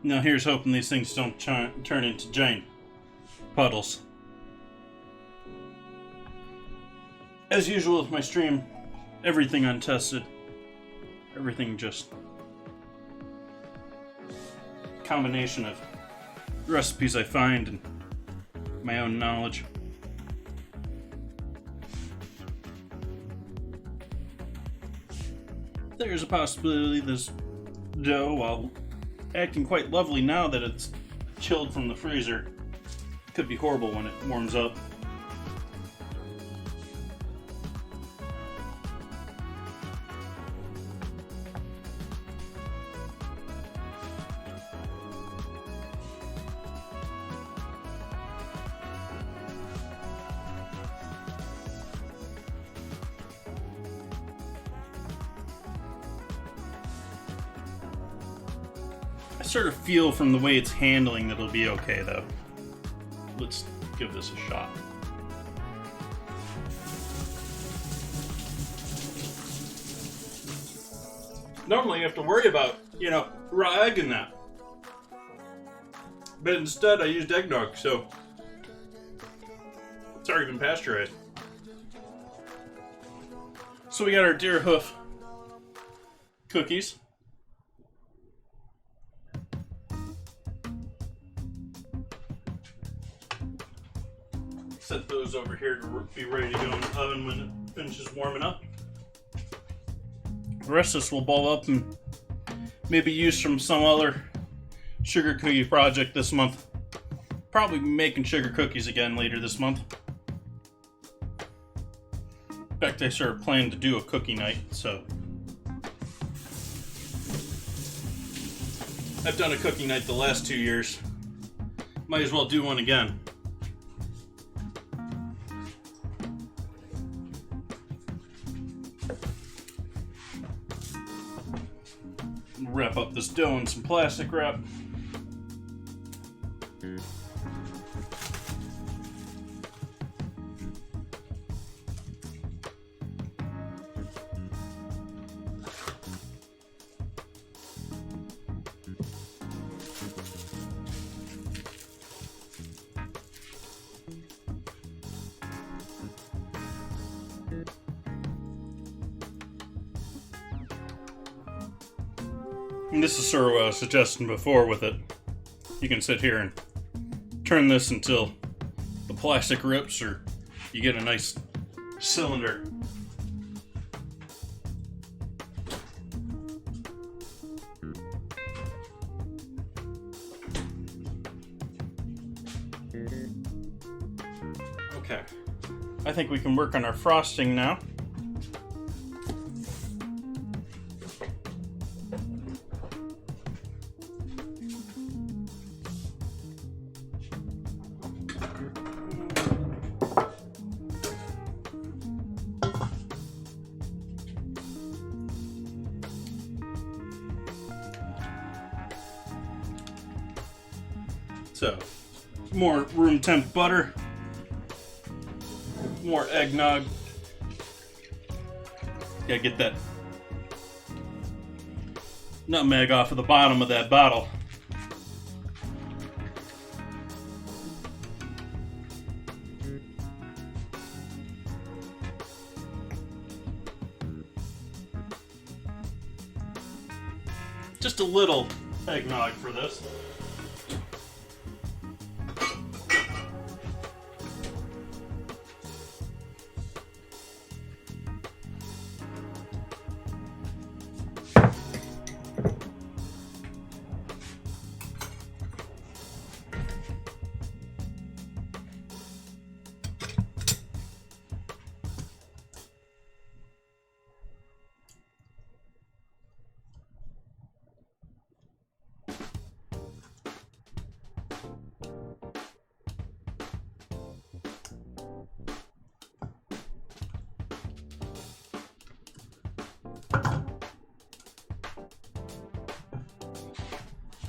Now here's hoping these things don't turn into giant puddles. As usual with my stream, everything untested. Everything just combination of recipes I find and my own knowledge. There's a possibility this dough, while acting quite lovely now that it's chilled from the freezer, could be horrible when it warms up. I sort of feel from the way it's handling that it'll be okay though. Let's give this a shot. Normally you have to worry about, raw egg in that. But instead I used eggnog, so it's already been pasteurized. So we got our deer hoof cookies. Set those over here to be ready to go in the oven when it finishes warming up. The rest of this will ball up and maybe use from some other sugar cookie project this month. Probably be making sugar cookies again later this month. In fact, I sort of planned to do a cookie night, so I've done a cookie night the last 2 years. Might as well do one again. Wrap up this dough in some plastic wrap. And this is sort of what I was suggesting before with it. You can sit here and turn this until the plastic rips or you get a nice cylinder. Okay, I think we can work on our frosting now. So, more room temp butter, more eggnog. Gotta get that nutmeg off of the bottom of that bottle. Just a little eggnog for this.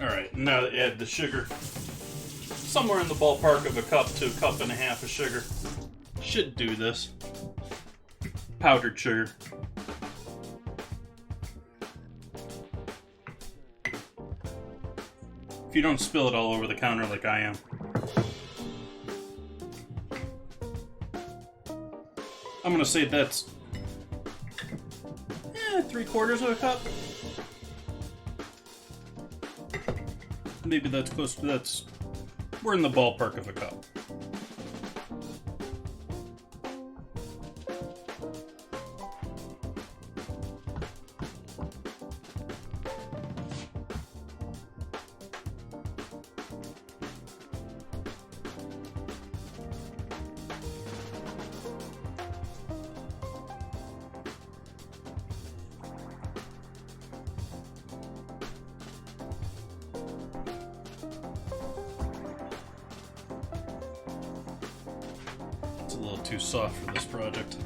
Alright, now to add the sugar. Somewhere in the ballpark of a cup to a cup and a half of sugar. Should do this. Powdered sugar. If you don't spill it all over the counter like I am. I'm gonna say that's 3/4 of a cup. Maybe that's close to that's. We're in the ballpark of a cup. A little too soft for this project.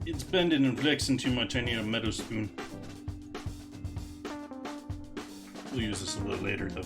It's bending and flexing too much. I need a metal spoon. We'll use this a little later though.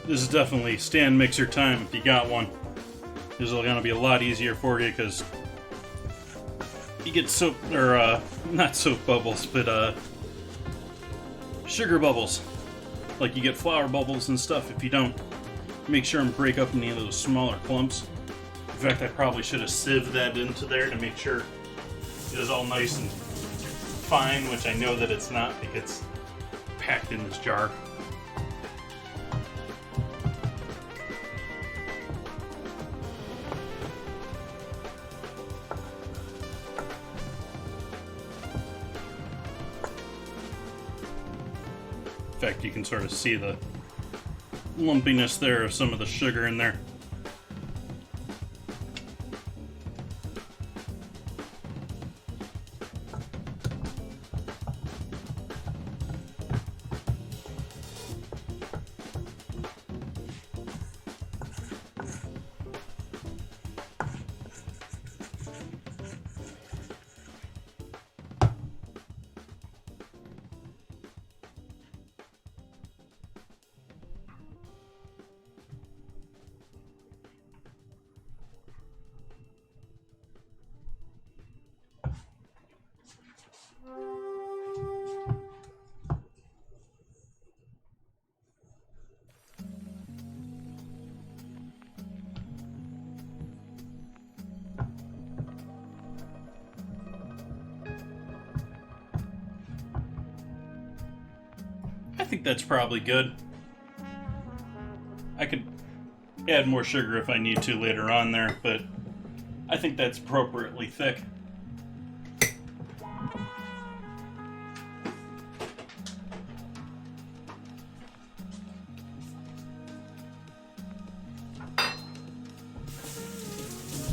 This is definitely stand mixer time if you got one. This is going to be a lot easier for you because you get soap, or not soap bubbles, but sugar bubbles. Like you get flour bubbles and stuff if you don't make sure and break up any of those smaller clumps. In fact, I probably should have sieved that into there to make sure it is all nice and fine, which I know that it's not. It gets packed in this jar. In fact, you can sort of see the lumpiness there of some of the sugar in there. think that's probably good. I could add more sugar if I need to later on there, but I think that's appropriately thick.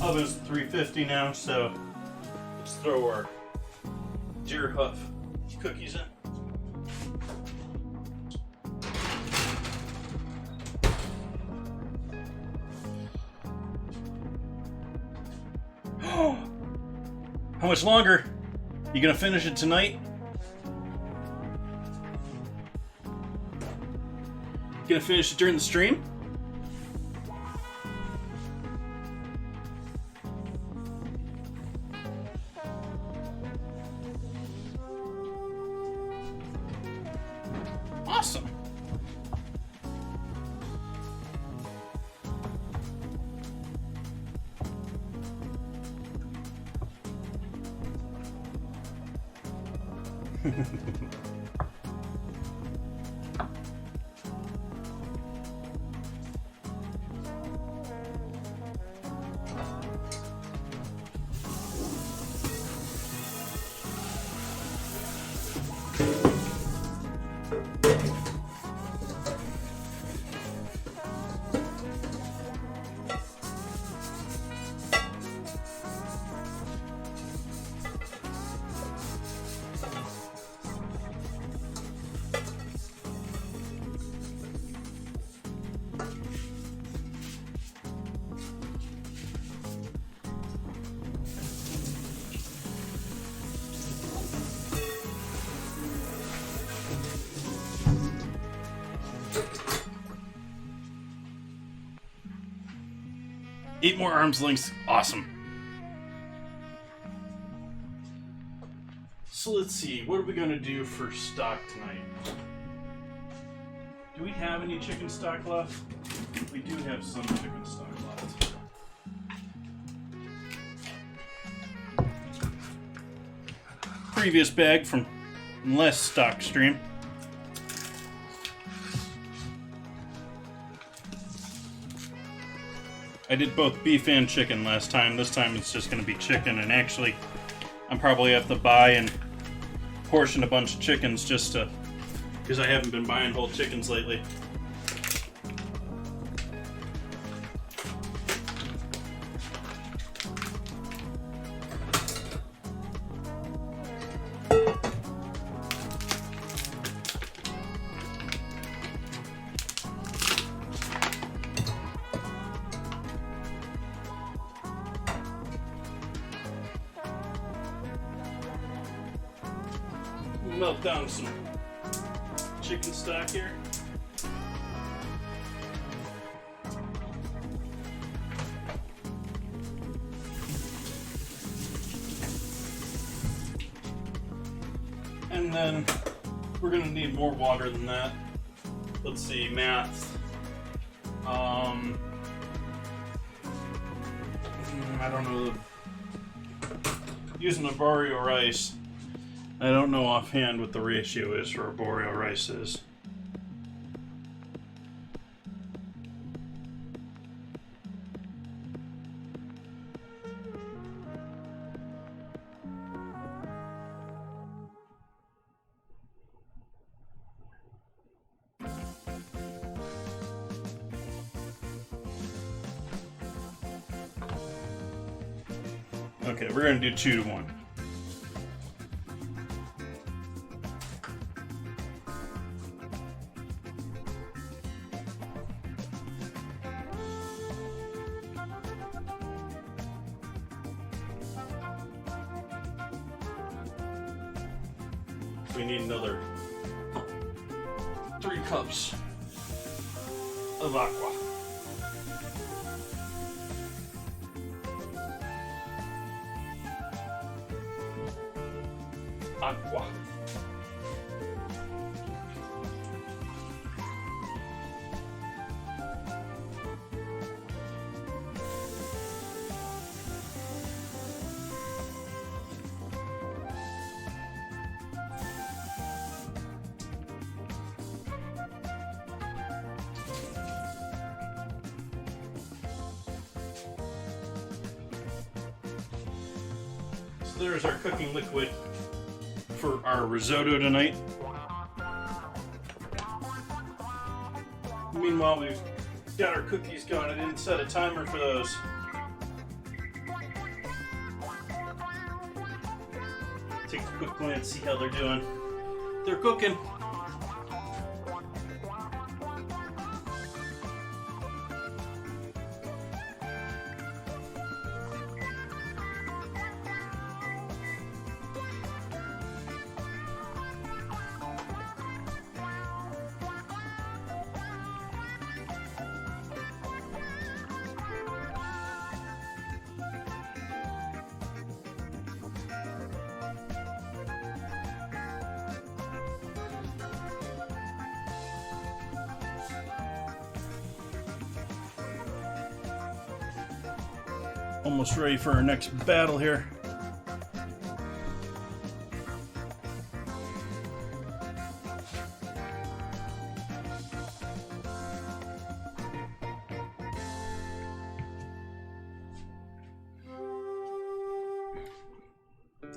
Oven's 350 now, so let's throw our deer hoof cookies in. How much longer? You gonna finish it tonight? You gonna finish it during the stream? Awesome. Eight more arms lengths. Awesome. So let's see. What are we going to do for stock tonight? Do we have any chicken stock left? We do have some chicken stock left. Previous bag from last stock stream. I did both beef and chicken last time. This time it's just going to be chicken, and actually I'm probably have to buy and portion a bunch of chickens just to, because I haven't been buying whole chickens lately. Melt down some chicken stock here. And then we're gonna need more water than that. Let's see, math. I don't know. Using arborio rice. I don't know offhand what the ratio is for arborio rices. Okay, we're going to do 2 to 1. We need another 3 cups of aqua. Aqua. So there's our cooking liquid for our risotto tonight. Meanwhile, we've got our cookies going. I didn't set a timer for those. Take a quick glance, see how they're doing. They're cooking. Almost ready for our next battle here.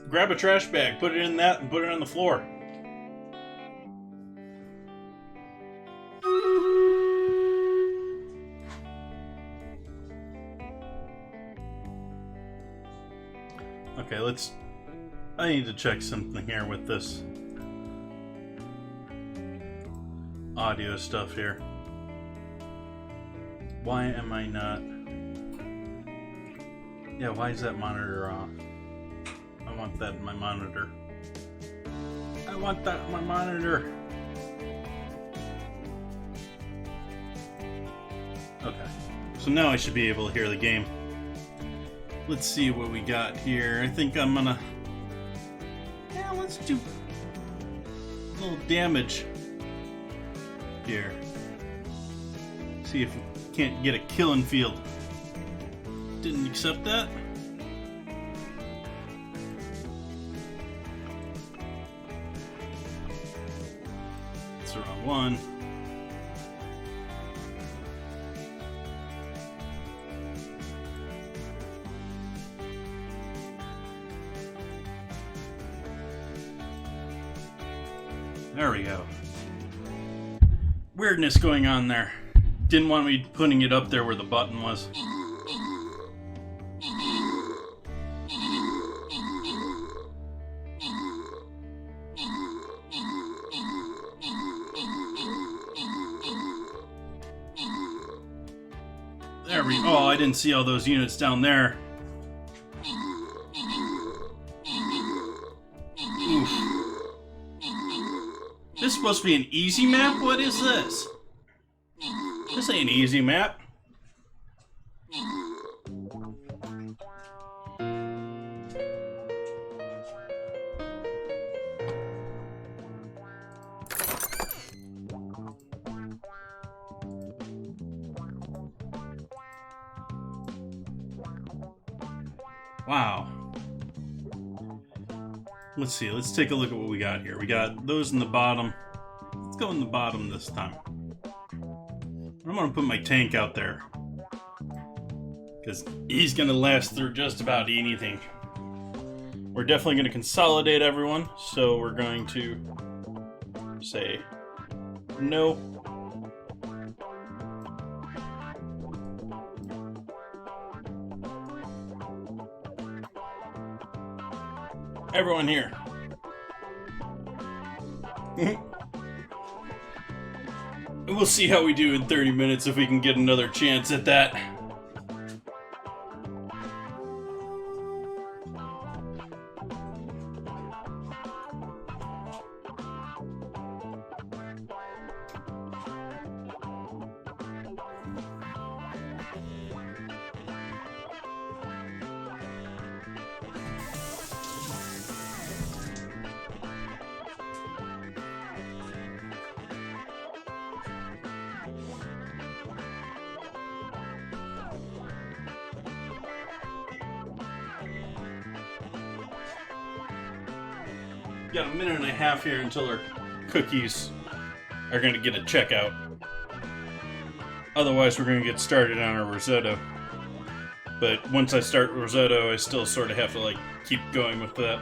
Grab a trash bag, put it in that, and put it on the floor. Okay, I need to check something here with this audio stuff here. Why am I not... Yeah, why is that monitor off? I want that in my monitor. I want that in my monitor! Okay, so now I should be able to hear the game. Let's see what we got here. I think I'm gonna... Yeah, let's do a little damage here. See if we can't get a killing field. Didn't accept that. It's the wrong one. There we go. Weirdness going on there. Didn't want me putting it up there where the button was. There we go. Oh, I didn't see all those units down there. Oof. This is supposed to be an easy map? What is this? This ain't an easy map. Wow. Let's see, let's take a look at what we got here. We got those in the bottom. Let's go in the bottom this time. I'm gonna put my tank out there, because he's gonna last through just about anything. We're definitely gonna consolidate everyone, so we're going to say no. Everyone here. We'll see how we do in 30 minutes if we can get another chance at that. Got a minute and a half here until our cookies are going to get a checkout. Otherwise, we're going to get started on our risotto. But once I start risotto, I still sort of have to like keep going with that.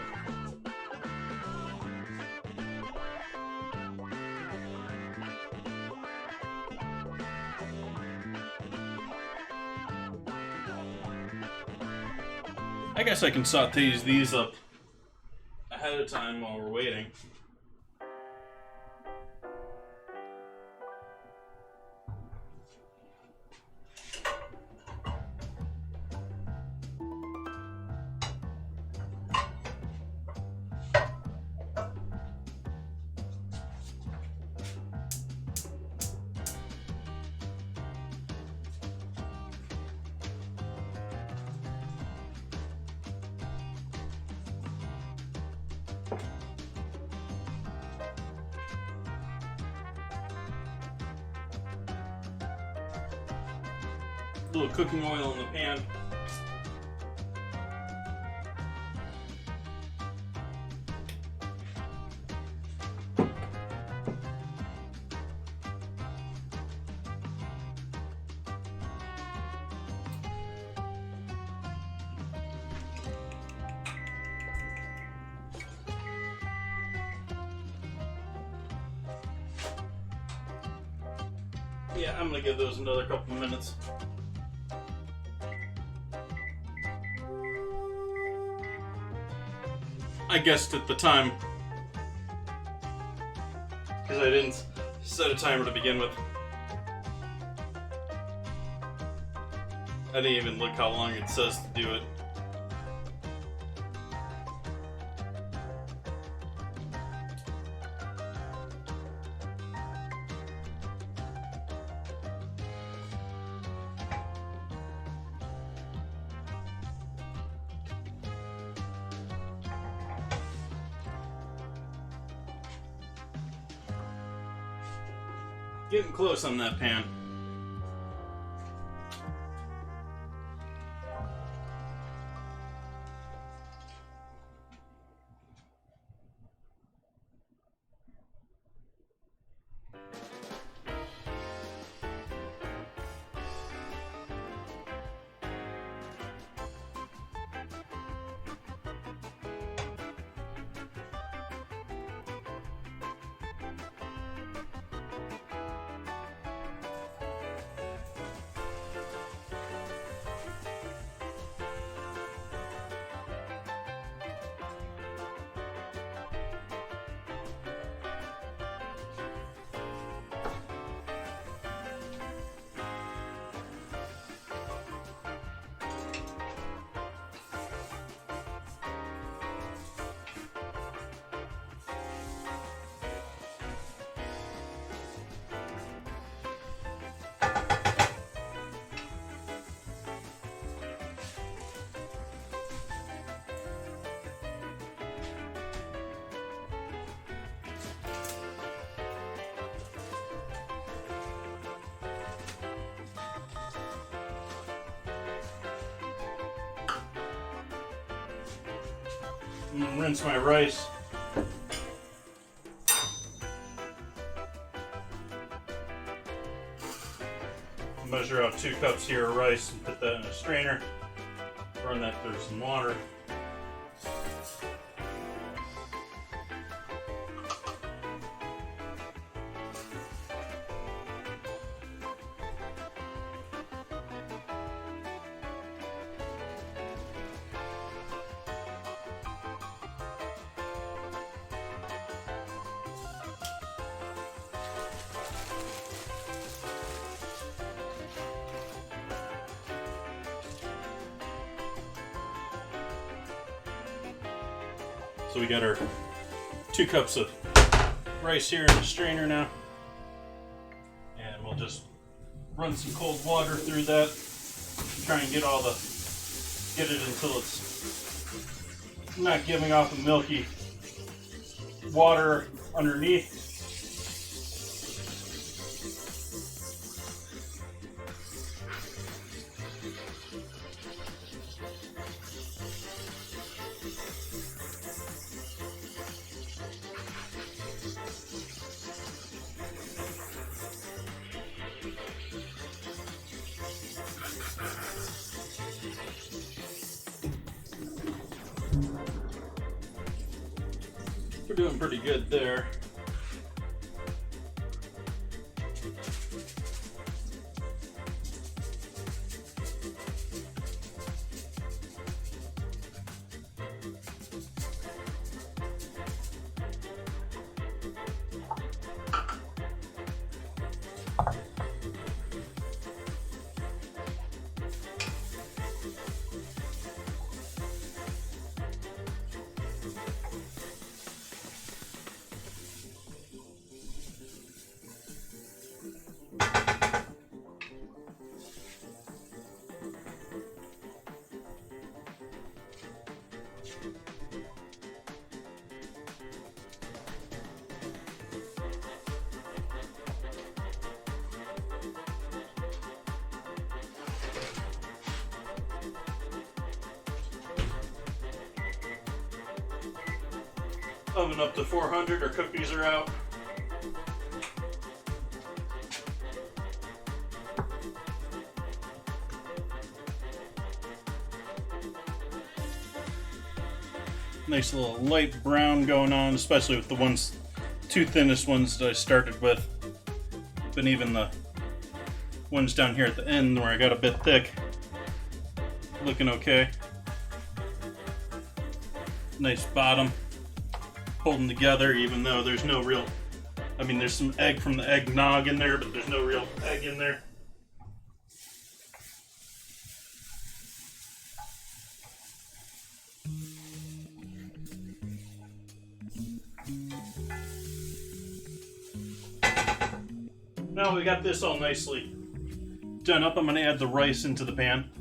I guess I can saute these up ahead of time while we're waiting. A little cooking oil in the pan. Yeah, I'm gonna give those another couple of minutes. I guessed at the time because I didn't set a timer to begin with. I didn't even look how long it says to do it. Getting close on that pan. I'm gonna rinse my rice. Measure out 2 cups here of rice and put that in a strainer. Run that through some water. So we got our 2 cups of rice here in the strainer now. And we'll just run some cold water through that. Try and get it until it's not giving off a milky water underneath. We're doing pretty good there. Oven up to 400, our cookies are out. Nice little light brown going on, especially with the two thinnest ones that I started with. But even the ones down here at the end where I got a bit thick, looking okay. Nice bottom. Holding together, even though there's no real, I mean, there's some egg from the eggnog in there, but there's no real egg in there. Now we got this all nicely done up, I'm going to add the rice into the pan.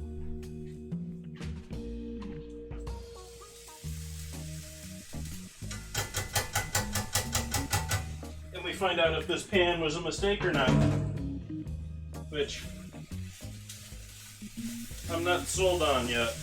Find out if this pan was a mistake or not, which I'm not sold on yet.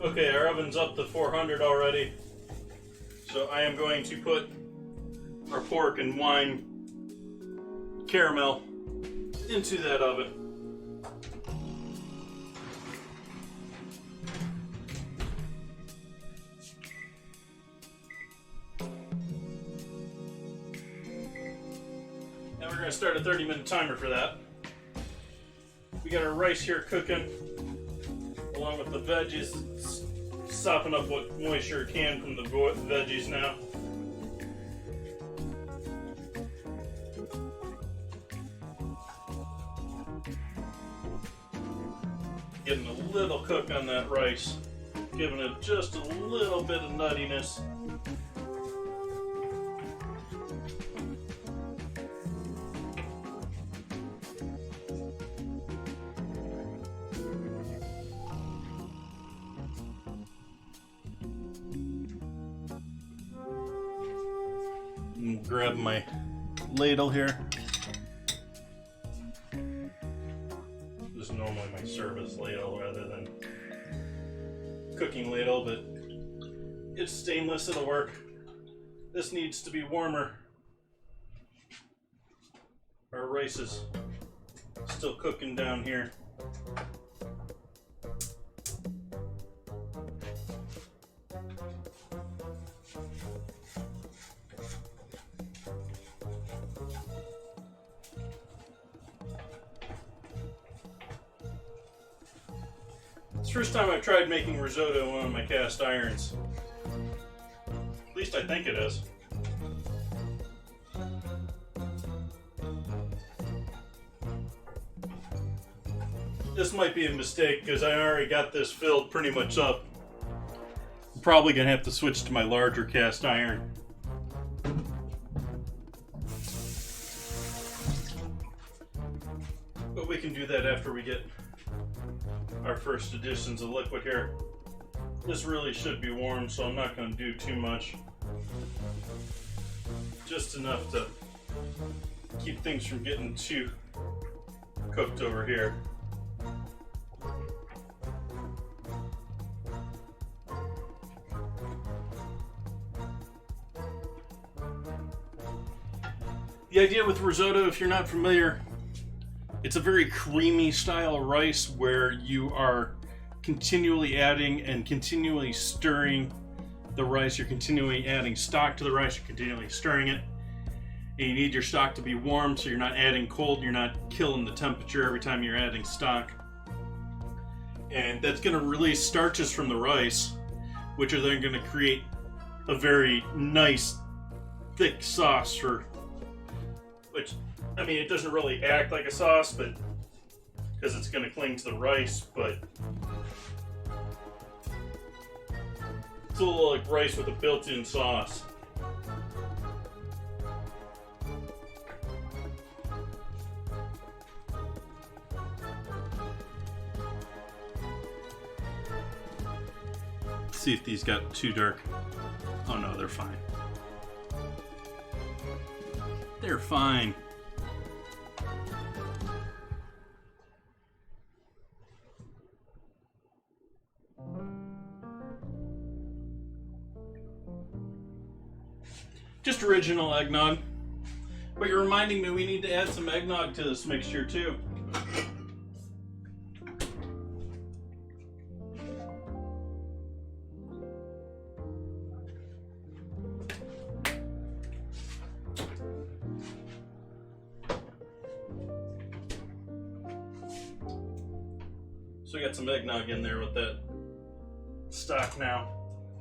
Okay, our oven's up to 400 already, so I am going to put our pork and wine caramel into that oven. And we're going to start a 30-minute timer for that. We got our rice here cooking, along with the veggies, sopping up what moisture it can from the veggies now. Getting a little cook on that rice, giving it just a little bit of nuttiness. Grab my ladle here. This is normally my service ladle rather than cooking ladle, but it's stainless, it'll work. This needs to be warmer. Our rice is still cooking down here. It's the first time I've tried making risotto on one of my cast irons. At least I think it is. This might be a mistake because I already got this filled pretty much up. I'm probably going to have to switch to my larger cast iron. But we can do that after we get our first additions of liquid here. This really should be warm, so I'm not going to do too much. Just enough to keep things from getting too cooked over here. The idea with risotto, if you're not familiar, it's a very creamy style rice where you are continually adding and continually stirring the rice. You're continually adding stock to the rice, you're continually stirring it. And you need your stock to be warm so you're not adding cold, you're not killing the temperature every time you're adding stock. And that's going to release starches from the rice, which are then going to create a very nice thick sauce for, which, I mean, it doesn't really act like a sauce, but because it's going to cling to the rice, but it's a little like rice with a built-in sauce. Let's see if these got too dark. Oh no, they're fine. They're fine. Just original eggnog. But you're reminding me we need to add some eggnog to this mixture too. So we got some eggnog in there with that stock now.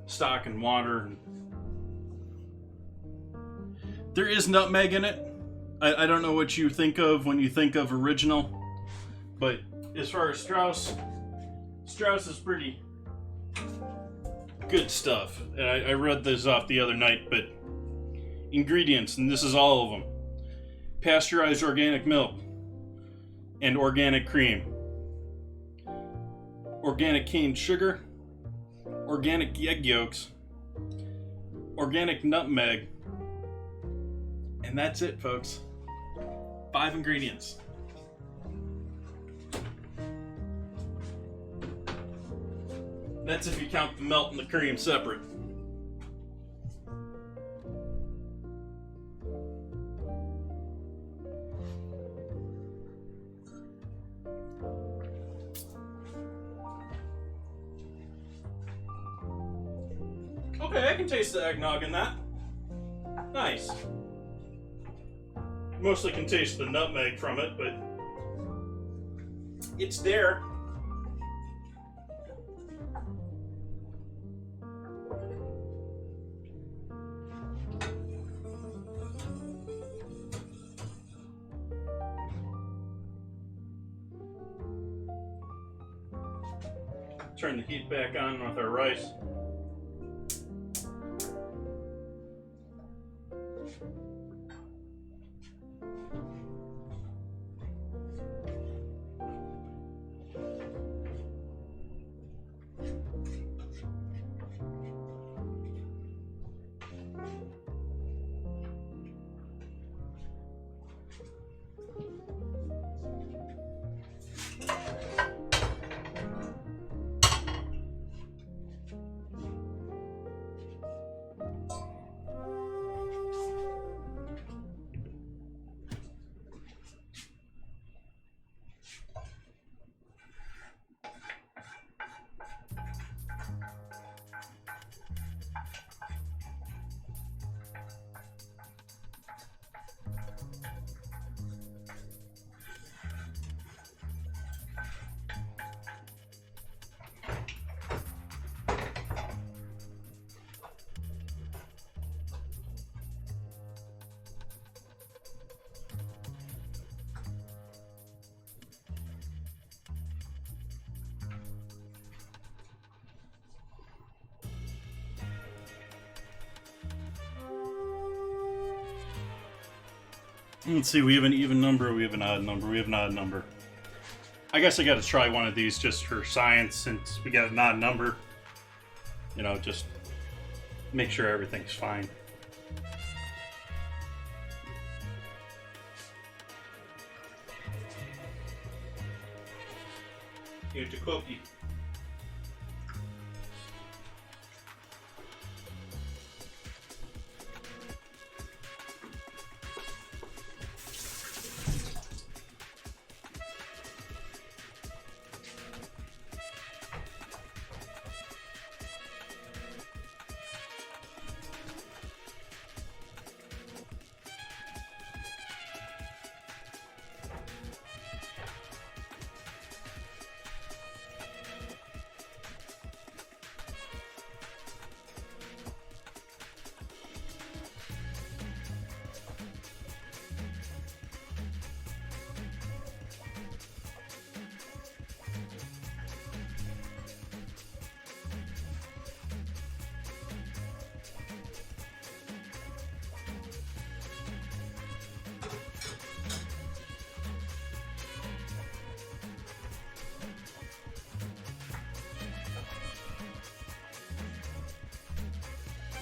Stock and water. There is nutmeg in it. I don't know what you think of when you think of original, but as far as Strauss is pretty good stuff. And I read this off the other night, but ingredients, and this is all of them: pasteurized organic milk and organic cream, organic cane sugar, organic egg yolks, organic nutmeg, and that's it, folks. 5 ingredients. That's if you count the milk and the cream separate. Okay, I can taste the eggnog in that. Nice. Mostly can taste the nutmeg from it, but it's there. Turn the heat back on with our rice. Let's see, we have an even number, we have an odd number, we have an odd number. I guess I gotta try one of these just for science, since we got an odd number. You know, just make sure everything's fine. Here's the cookie.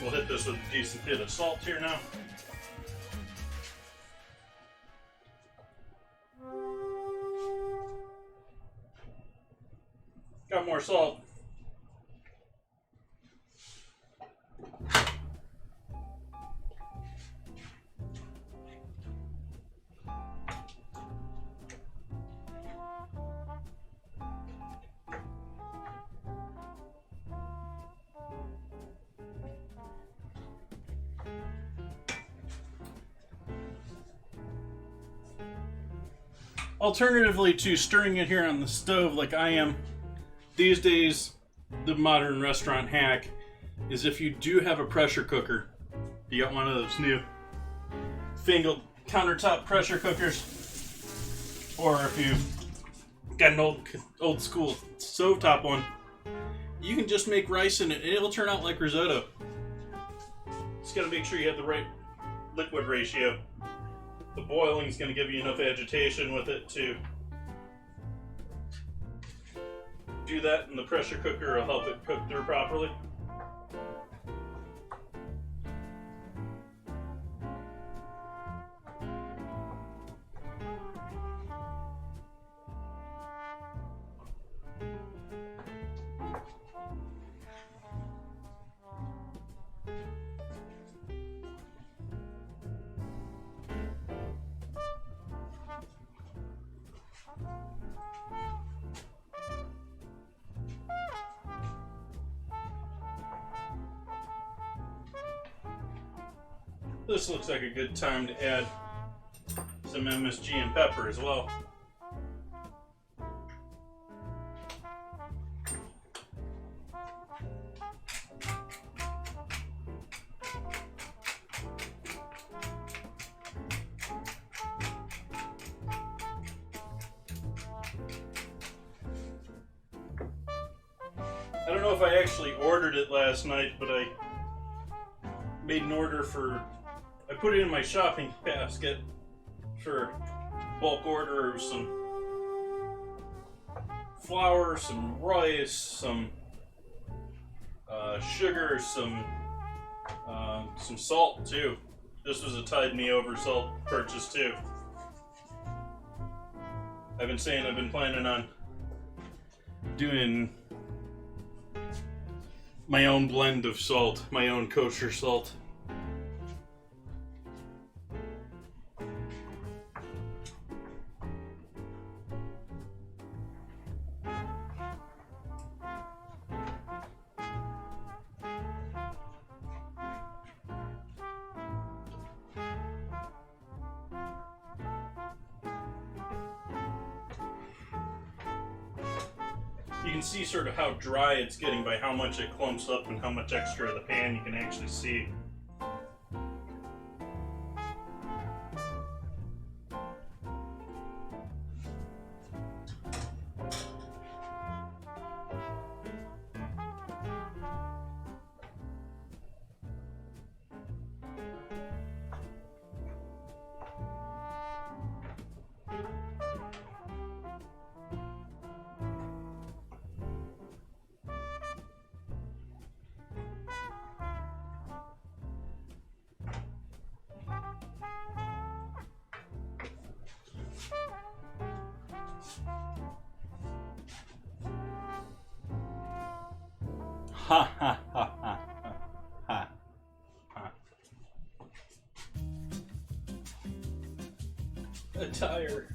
We'll hit this with a decent bit of salt here now. Got more salt. Alternatively to stirring it here on the stove like I am, these days the modern restaurant hack is if you do have a pressure cooker, you got one of those new fangled countertop pressure cookers, or if you've got an old school stovetop one, you can just make rice in it and it'll turn out like risotto. Just gotta make sure you have the right liquid ratio. The boiling is going to give you enough agitation with it to do that, and the pressure cooker will help it cook through properly. This looks like a good time to add some MSG and pepper as well. I don't know if I actually ordered it last night, but I made an order for, I put it in my shopping basket for bulk order of some flour, some rice, some sugar, some salt too. This was a Tide Me Over salt purchase too. I've been saying I've been planning on doing my own blend of salt, my own kosher salt. You can see sort of how dry it's getting by how much it clumps up and how much extra of the pan you can actually see. Ha ha ha ha ha ha. A tire.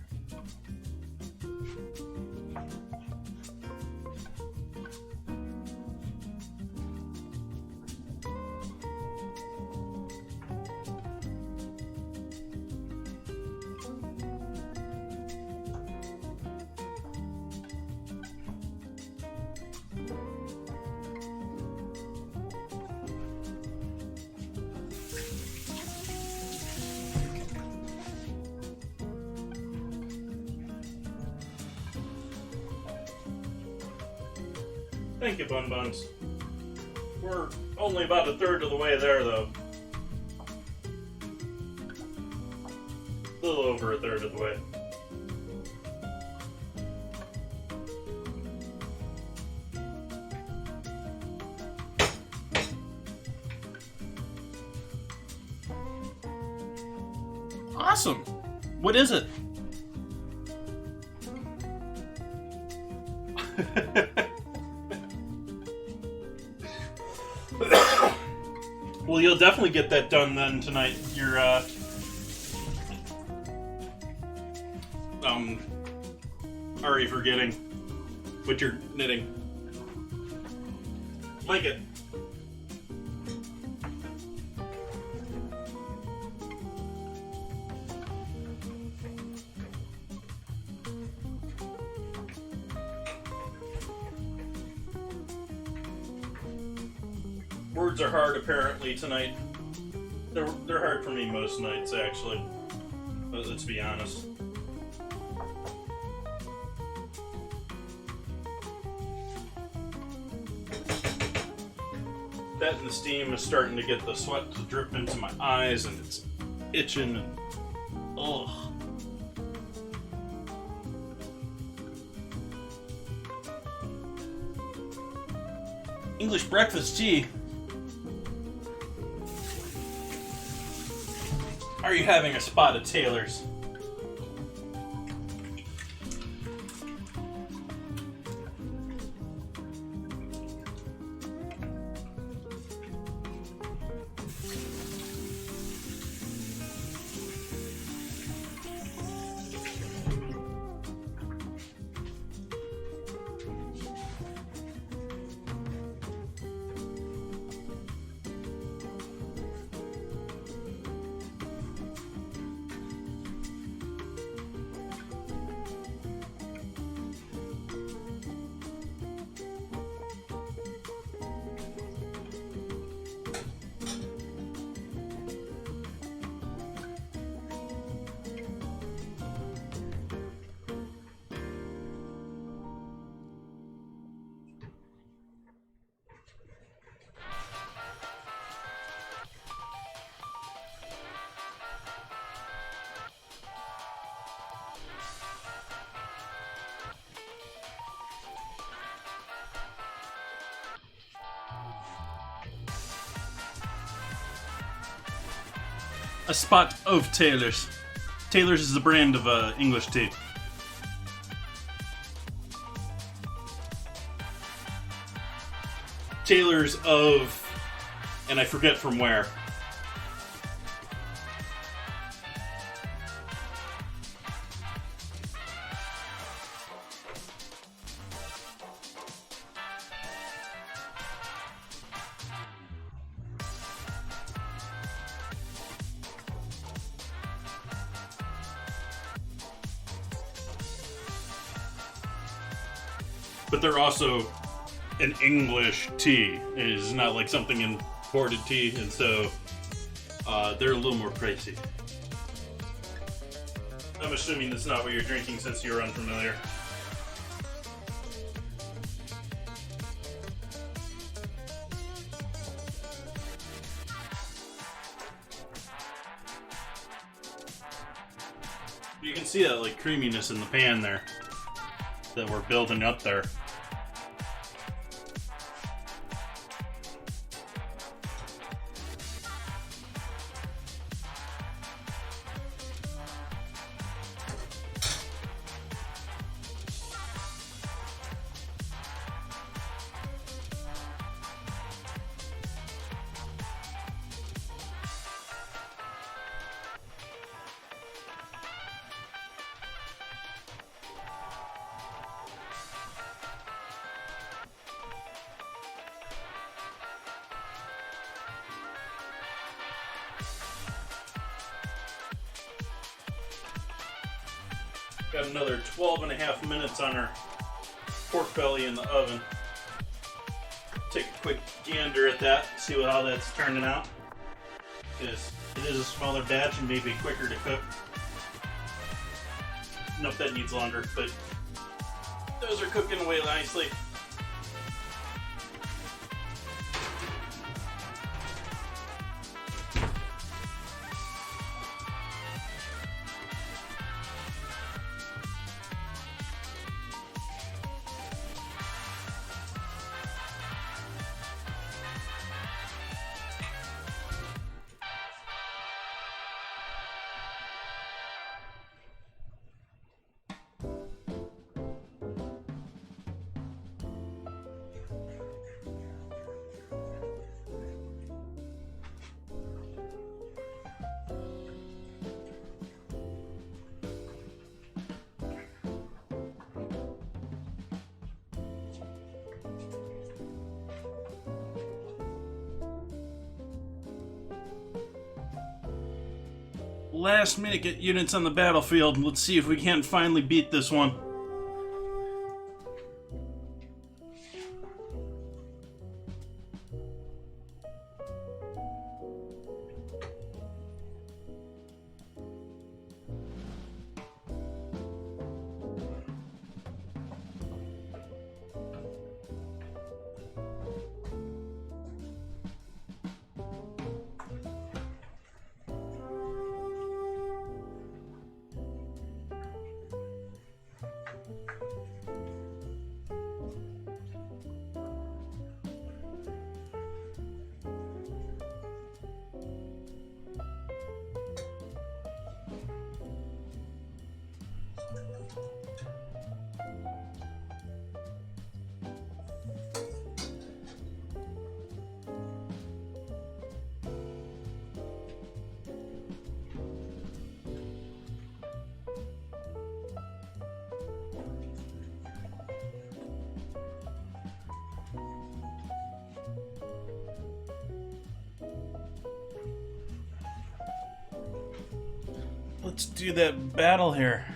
Thank you, Bun Buns. We're only about a third of the way there, though. A little over a third of the way. Awesome. What is it? Well, you'll definitely get that done then tonight. You're already forgetting what you're knitting. Like it. Words are hard apparently tonight. They're hard for me most nights actually. But let's be honest. That and the steam is starting to get the sweat to drip into my eyes and it's itching and ugh. English breakfast tea. Are you having a spot at Taylor's? A spot of Taylor's. Taylor's is the brand of English tea. Taylor's of, and I forget from where. But they're also an English tea. It is not like something imported tea, and so they're a little more pricey. I'm assuming that's not what you're drinking since you're unfamiliar. You can see that like creaminess in the pan there that we're building up there. Got another 12.5 minutes on our pork belly in the oven. Take a quick gander at that, see how that's turning out. Because it is a smaller batch and maybe quicker to cook. Nope, that needs longer, but those are cooking away nicely. last minute get units on the battlefield. Let's see if we can't finally beat this one. Let's do that battle here.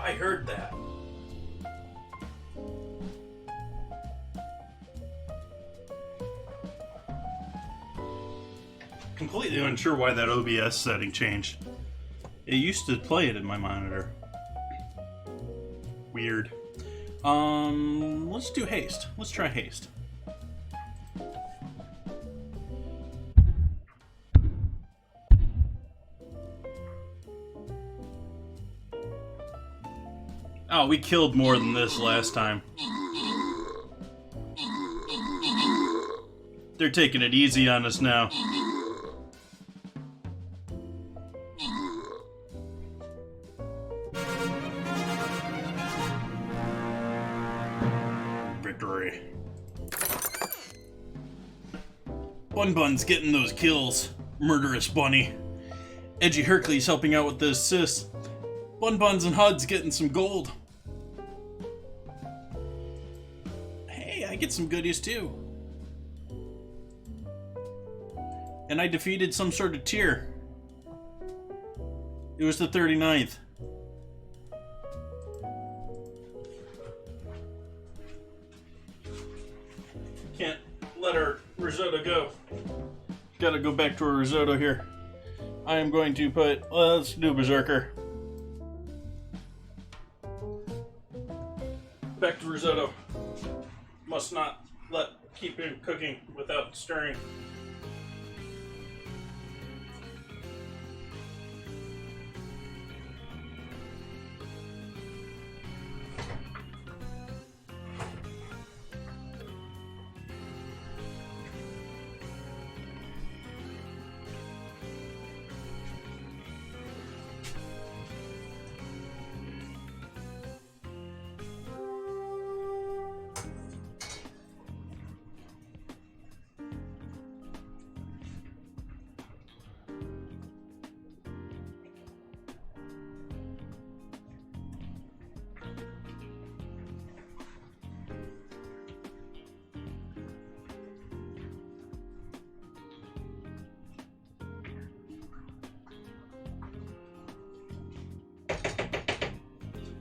I heard that. Completely unsure why that OBS setting changed. It used to play it in my monitor. Weird. Let's do haste. Let's try haste. Oh, we killed more than this last time. They're taking it easy on us now. Victory. Bun's getting those kills. Murderous Bunny. Edgy Hercules helping out with the assists. Bun's and HUD's getting some gold. Hey, I get some goodies too. And I defeated some sort of tier. It was the 39th. Can't let our risotto go. Gotta go back to our risotto here. I am going to put, let's do Berserker. Back to risotto. Must not keep him cooking without stirring.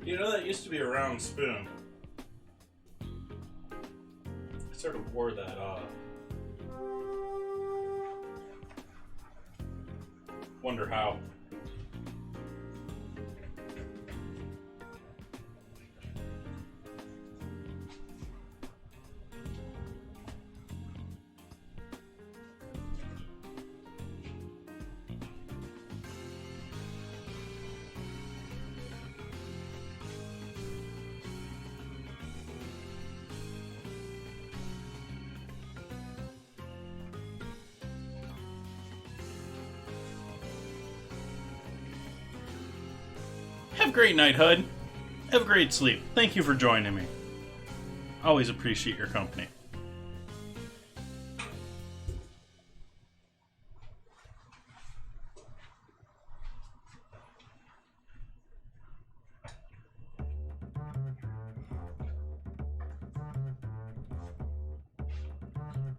You know, that used to be a round spoon. I sort of wore that off. Wonder how. great night, Hud. Have a great sleep. Thank you for joining me. Always appreciate your company.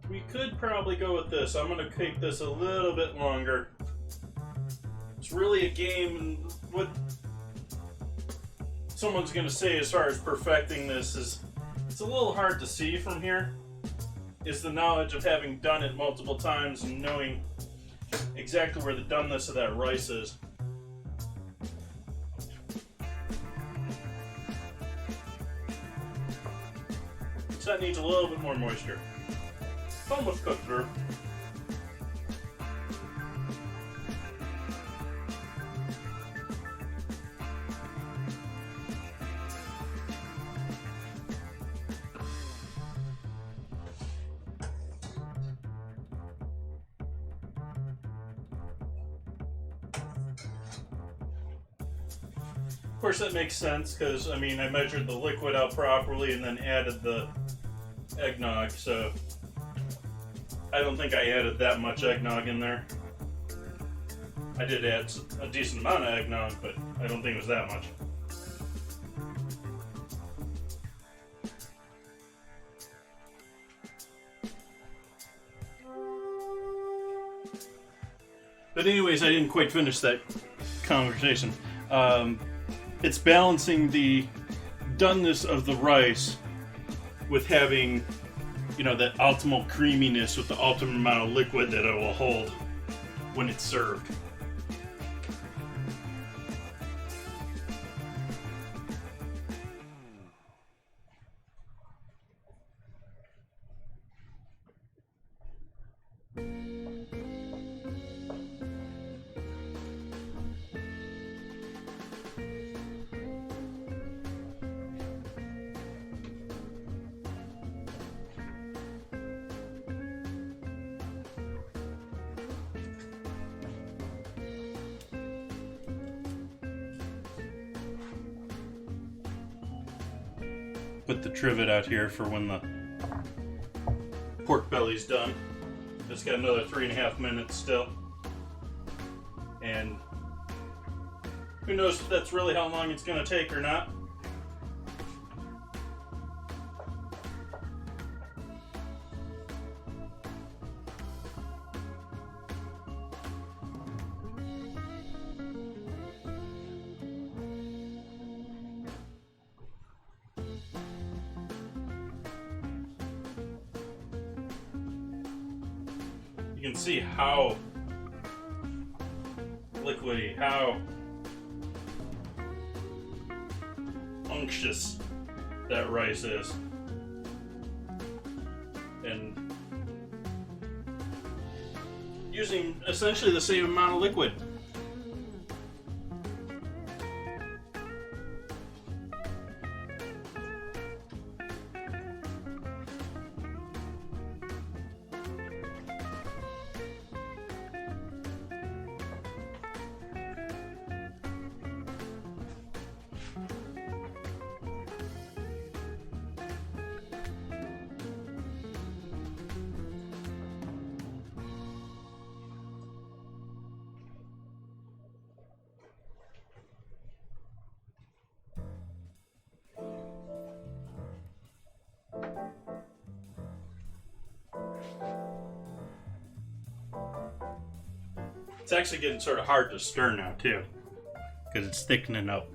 We could probably go with this. I'm going to keep this a little bit longer. It's really a game, and what someone's going to say as far as perfecting this is it's a little hard to see from here. Is the knowledge of having done it multiple times and knowing exactly where the doneness of that rice is. So that needs a little bit more moisture. It's almost cooked through. Of course, that makes sense because, I mean, I measured the liquid out properly and then added the eggnog, so I don't think I added that much eggnog in there. I did add a decent amount of eggnog, but I don't think it was that much. But anyways, I didn't quite finish that conversation. It's balancing the doneness of the rice with having, you know, that optimal creaminess with the ultimate amount of liquid that it will hold when it's served. Put the trivet out here for when the pork belly's done. It's got another 3.5 minutes still. And who knows if that's really how long it's going to take or not. You can see how liquidy, how unctuous that rice is. And using essentially the same amount of liquid. It's actually getting sort of hard to stir now too, because it's thickening up.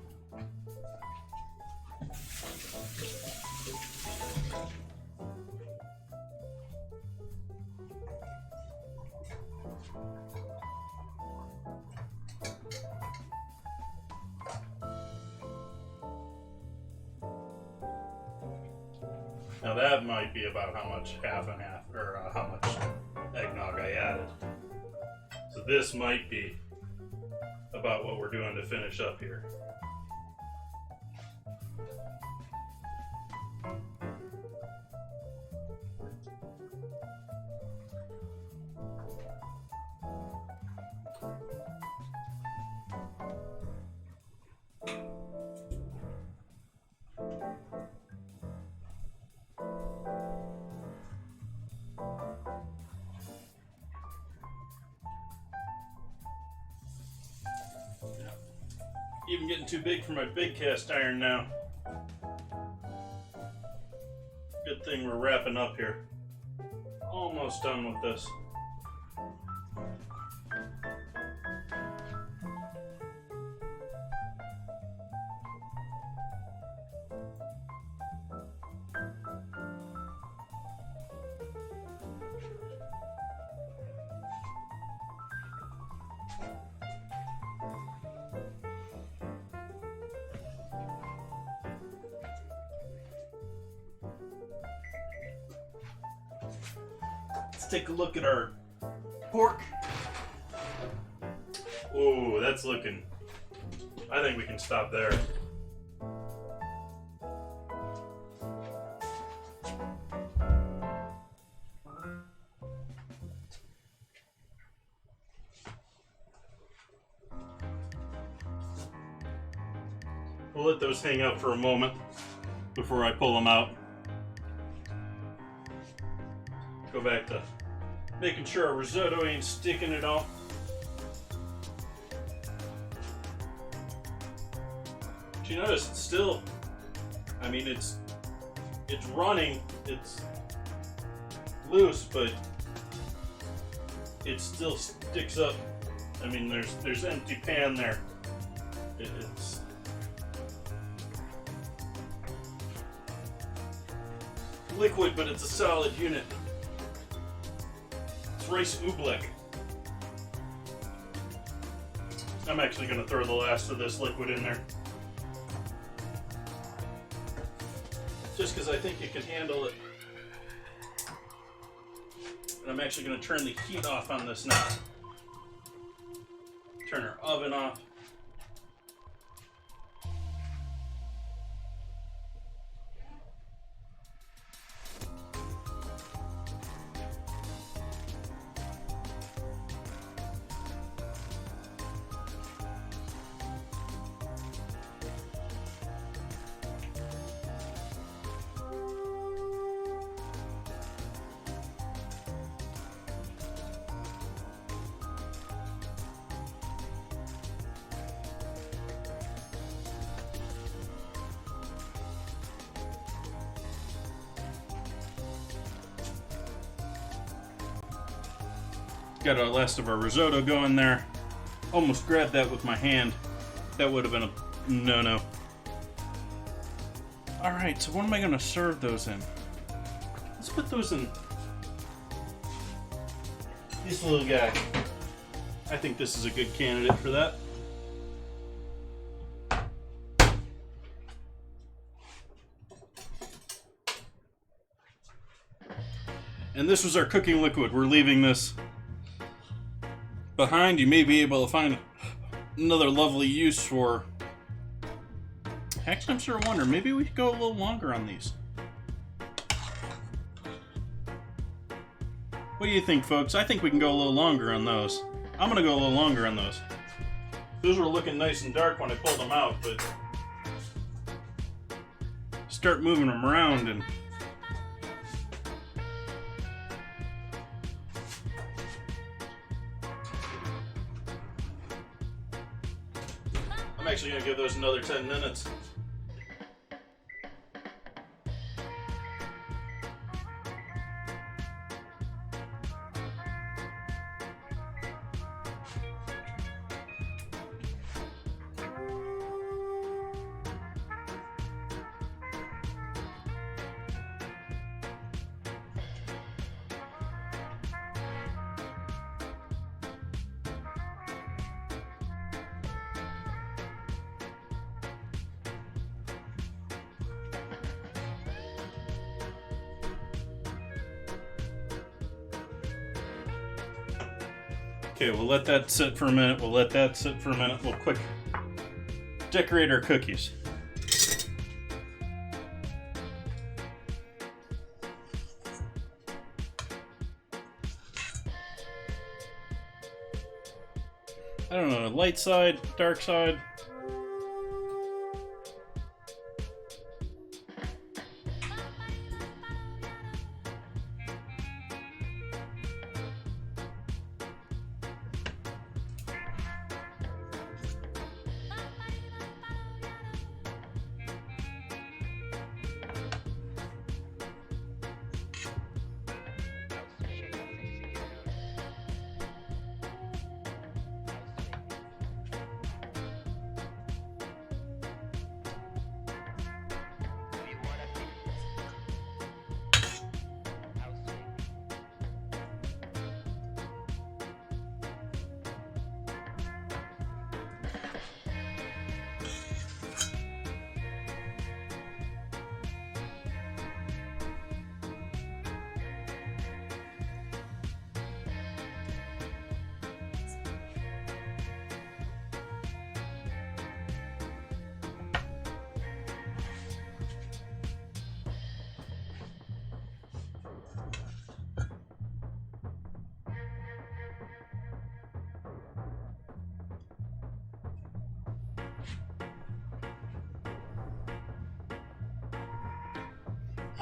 Now that might be about how much half and half, or how much eggnog I added. So this might be about what we're doing to finish up here. Even getting too big for my big cast iron now. Good thing we're wrapping up here. Almost done with this. Let's take a look at our pork. Oh, that's looking... I think we can stop there. We'll let those hang out for a moment before I pull them out. Go back to making sure our risotto ain't sticking at all. But you notice it's still, I mean, it's running, it's loose, but it still sticks up. I mean, there's empty pan there. It's liquid, but it's a solid unit. It's rice oobleck. I'm actually going to throw the last of this liquid in there. Just because I think it can handle it. And I'm actually going to turn the heat off on this now. Turn our oven off. Got our last of our risotto going there. Almost grabbed that with my hand. That would have been a no-no. Alright, so what am I going to serve those in? Let's put those in this little guy. I think this is a good candidate for that. And this was our cooking liquid. We're leaving this behind. You may be able to find another lovely use for... Actually, I'm sort of wondering, maybe we could go a little longer on these. What do you think, folks? I think we can go a little longer on those. I'm going to go a little longer on those. Those were looking nice and dark when I pulled them out, but... start moving them around and... I'm actually going to give those another 10 minutes. Okay, we'll let that sit for a minute. We'll quick decorate our cookies. I don't know, light side, dark side.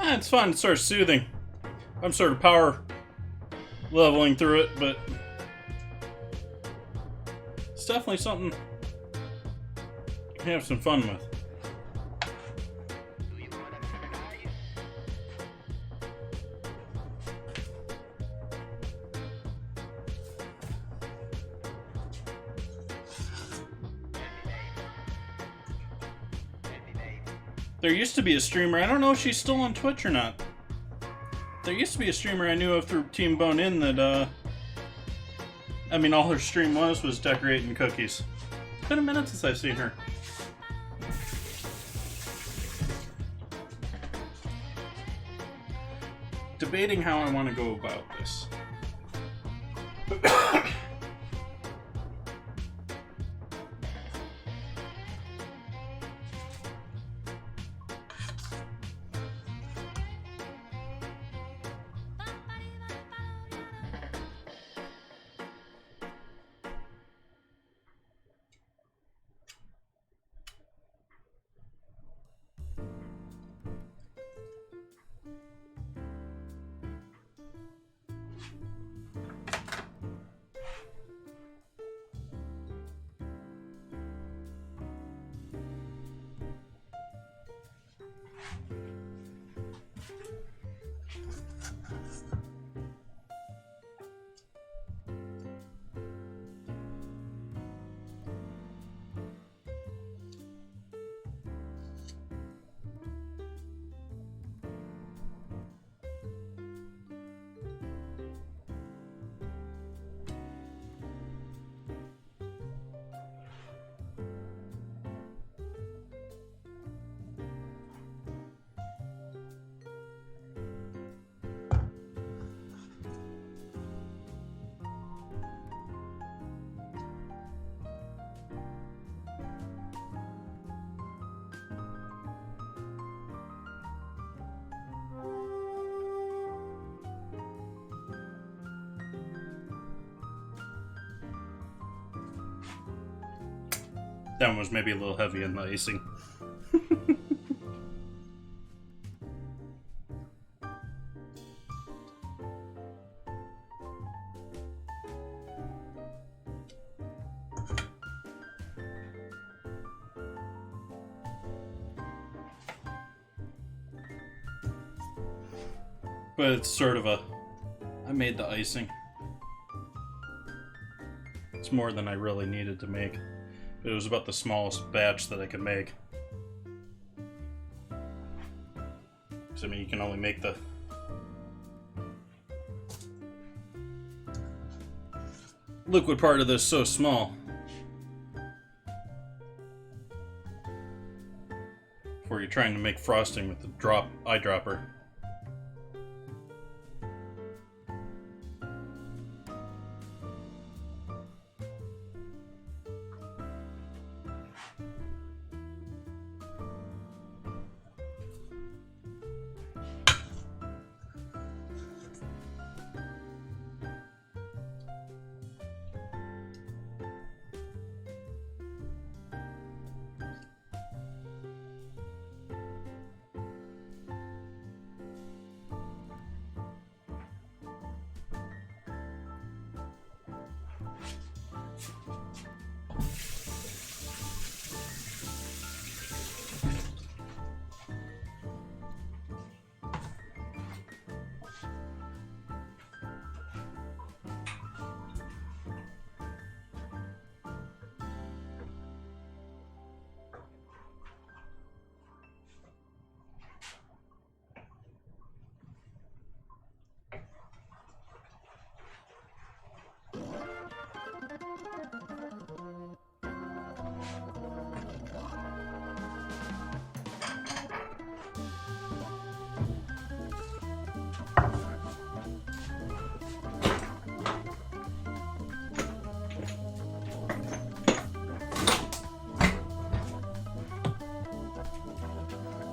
It's fun. It's sort of soothing. I'm sort of power leveling through it, but it's definitely something to have some fun with. There used to be a streamer, I don't know if she's still on Twitch or not. There used to be a streamer I knew of through Team Bone In that, I mean, all her stream was decorating cookies. It's been a minute since I've seen her. Debating how I want to go about this. That one was maybe a little heavy in the icing. But it's sort of I made the icing. It's more than I really needed to make. It was about the smallest batch that I could make. So, I mean, you can only make the liquid part of this so small. Before you're trying to make frosting with the eyedropper.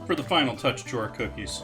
For the final touch to our cookies.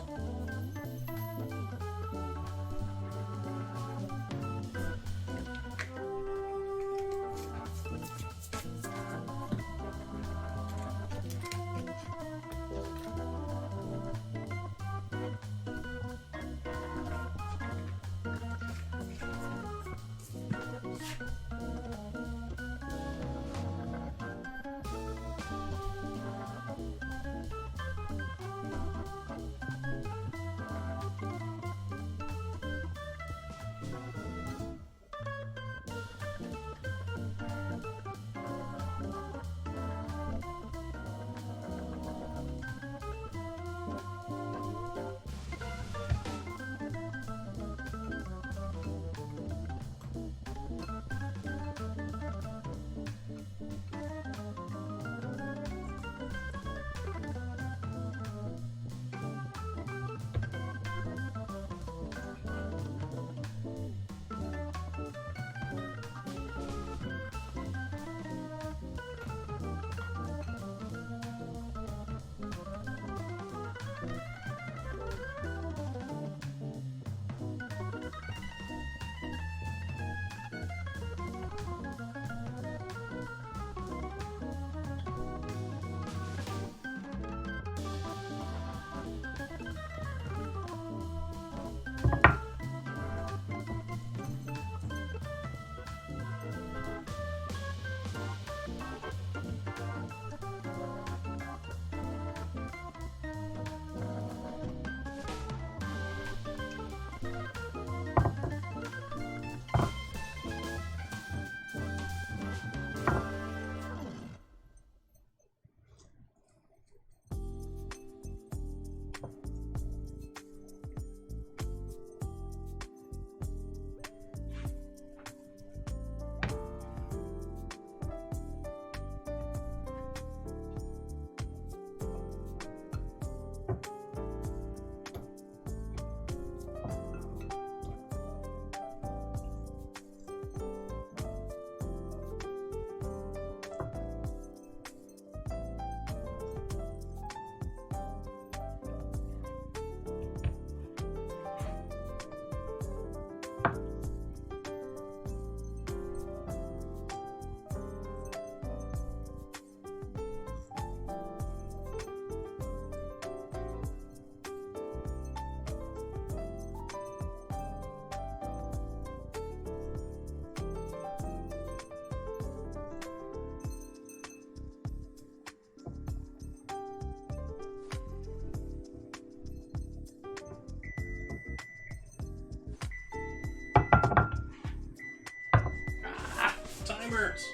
streamers.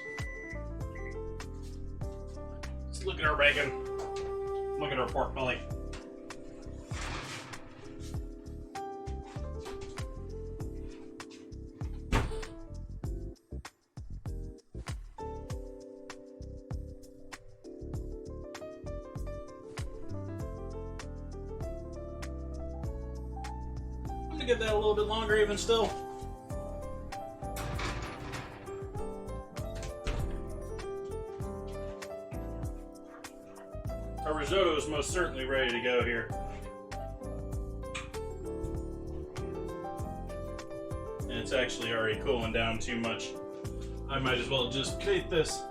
Let's look at our bacon. Look at our pork belly. I'm gonna give that a little bit longer even still. Our risotto is most certainly ready to go here. And it's actually already cooling down too much. I might as well just bake this.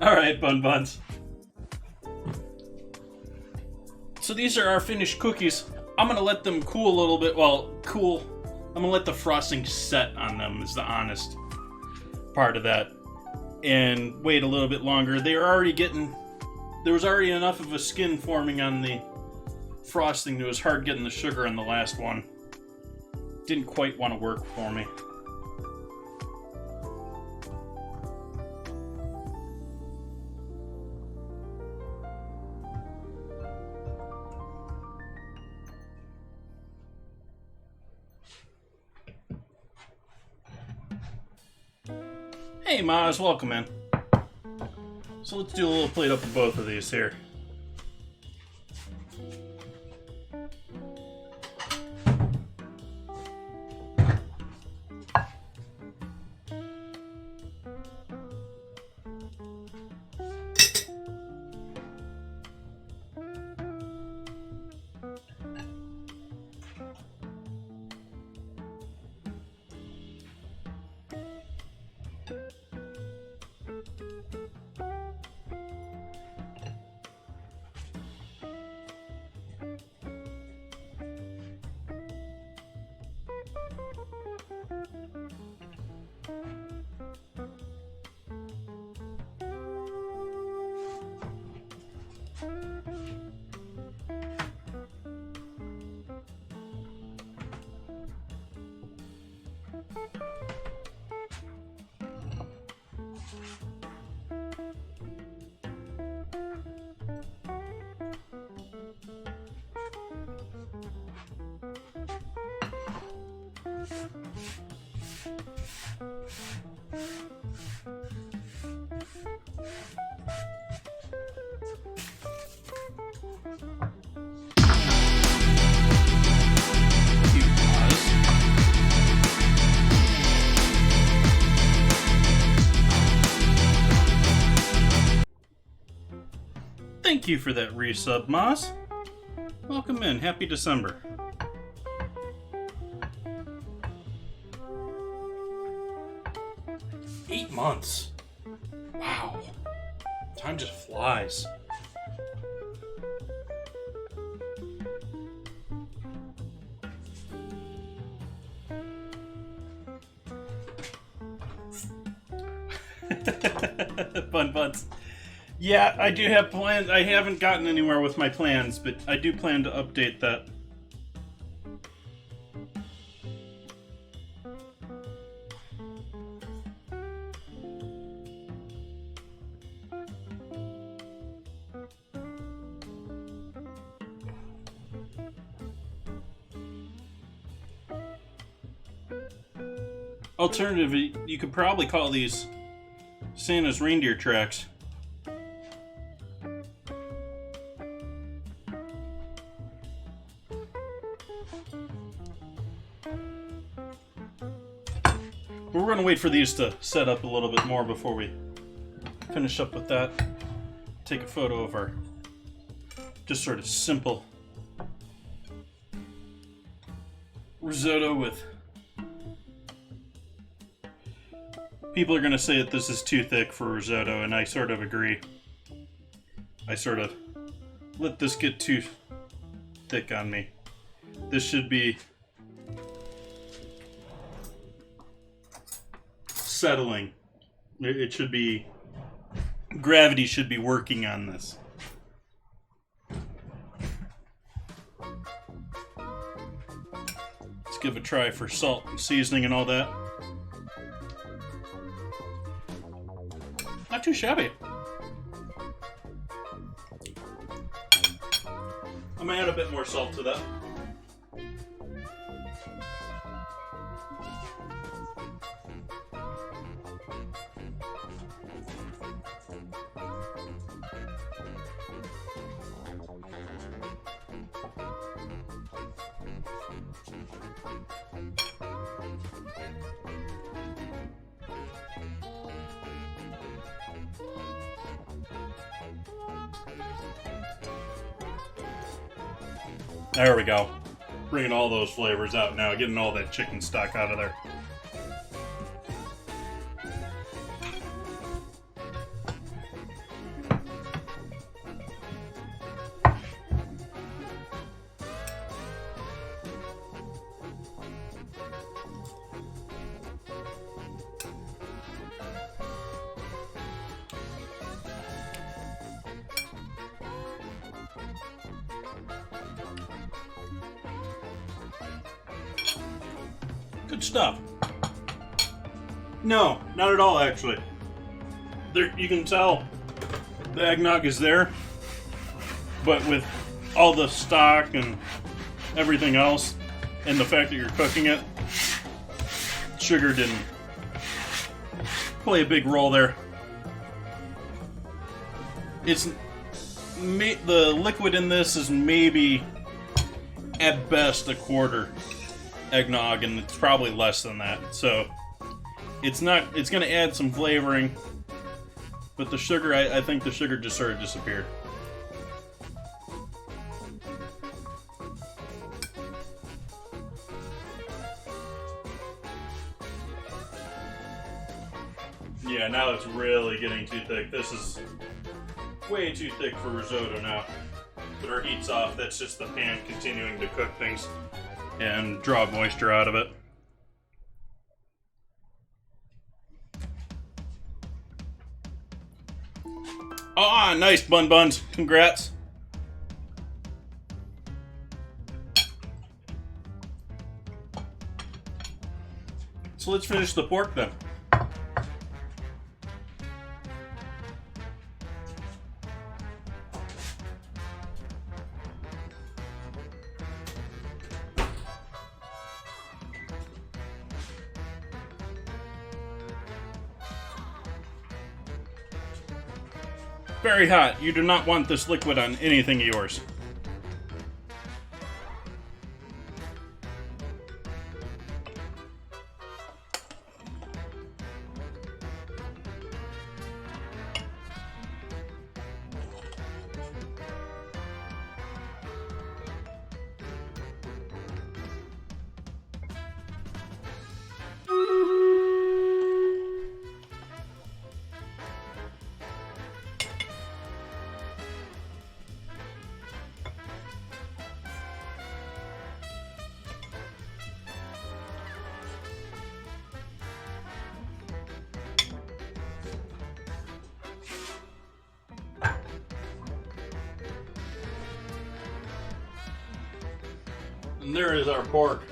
Alright, Bun Buns. So these are our finished cookies. I'm gonna let them cool a little bit. Well, cool. I'm gonna let the frosting set on them is the honest part of that. And wait a little bit longer. They are already getting... There was already enough of a skin forming on the frosting. It was hard getting the sugar in the last one. Didn't quite want to work for me. Hey Maz, welcome in. So let's do a little plate up of both of these here. Thank you for that resub, Moss. Welcome in. Happy December. Eight months. Wow. Time just flies. Bun Buns. Yeah, I do have plans. I haven't gotten anywhere with my plans, but I do plan to update that. Alternatively, you could probably call these Santa's reindeer tracks. We're going to wait for these to set up a little bit more before we finish up with that. take a photo of our just sort of simple risotto with... People are going to say that this is too thick for risotto, and I sort of agree. I sort of let this get too thick on me. This should be settling. It should be... Gravity should be working on this. Let's give it a try for salt and seasoning and all that. Not too shabby. I'm gonna add a bit more salt to that. There we go. Bringing all those flavors out now, getting all that chicken stock out of there. Good stuff. No, not at all, actually. There, you can tell the eggnog is there, but with all the stock and everything else, and the fact that you're cooking it, sugar didn't play a big role there. It's the liquid in this is maybe at best a quarter eggnog, and it's probably less than that. So it's not. It's going to add some flavoring, but the sugar, I think the sugar just sort of disappeared. Yeah, now it's really getting too thick. This is way too thick for risotto now. But our heat's off. That's just the pan continuing to cook things and draw moisture out of it. Ah, nice buns. Congrats. So let's finish the pork then. Very hot. You do not want this liquid on anything of yours. And there is our pork.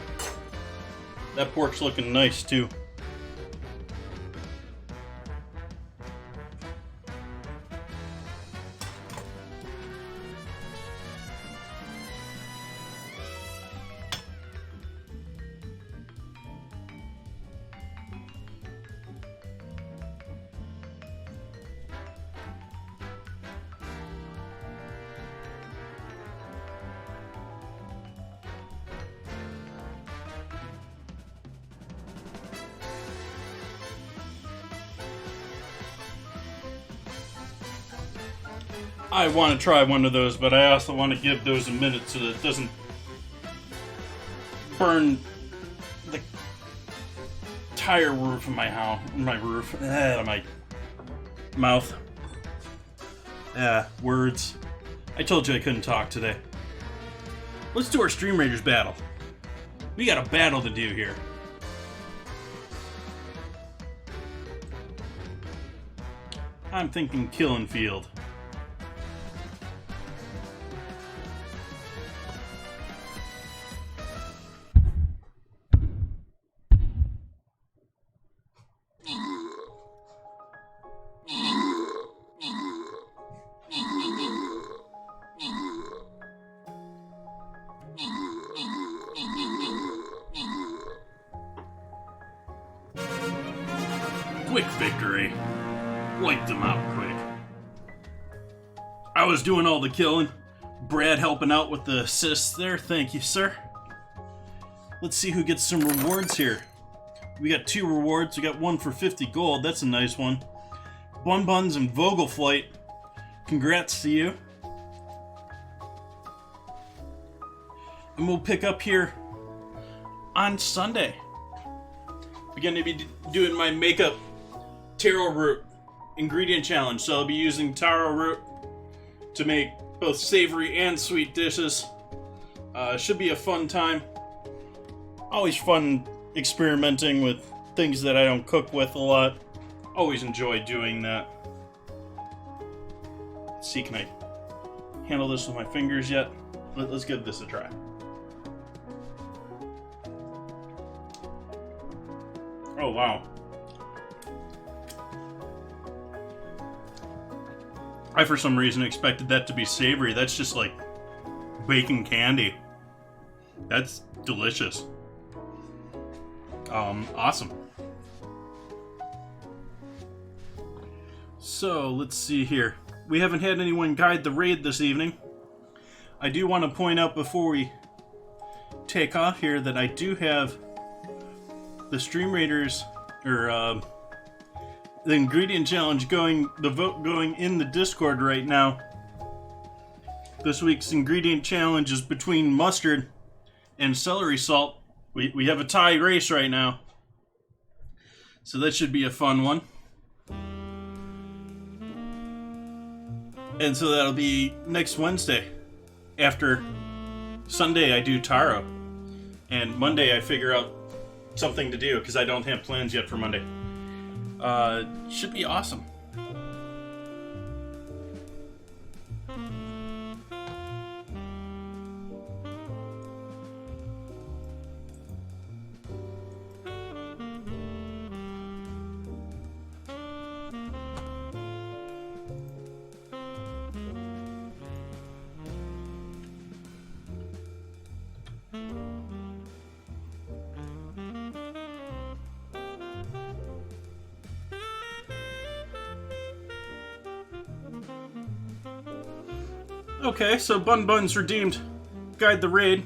That pork's looking nice too. I want to try one of those, but I also want to give those a minute so that it doesn't burn the entire roof of my house, my mouth. Words. I told you I couldn't talk today. Let's do our Stream Raiders battle. We got a battle to do here. I'm thinking Killing Field. Quick victory. Wiped them out quick. I was doing all the killing. Brad helping out with the assists there. Thank you, sir. Let's see who gets some rewards here. We got 2 rewards. We got one for 50 gold. That's a nice one. Bun Buns and Vogelflight. Congrats to you. And we'll pick up here on Sunday. We're going to be doing my makeup taro root ingredient challenge. So I'll be using taro root to make both savory and sweet dishes. Should be a fun time. Always fun experimenting with things that I don't cook with a lot. Always enjoy doing that. Let's see, can I handle this with my fingers yet? Let's give this a try. Oh, wow. I, for some reason, expected that to be savory. That's just like bacon candy. That's delicious. Awesome. So, let's see here. We haven't had anyone guide the raid this evening. I do want to point out before we take off here that I do have the Stream Raiders, or the ingredient challenge going, the vote going in the Discord right now. This week's ingredient challenge is between mustard and celery salt. We have a tie race right now, so that should be a fun one. And so that'll be next Wednesday. After Sunday I do taro, and Monday I figure out something to do because I don't have plans yet for Monday. Should be awesome. Okay, so Bun Bun's redeemed. Guide the raid.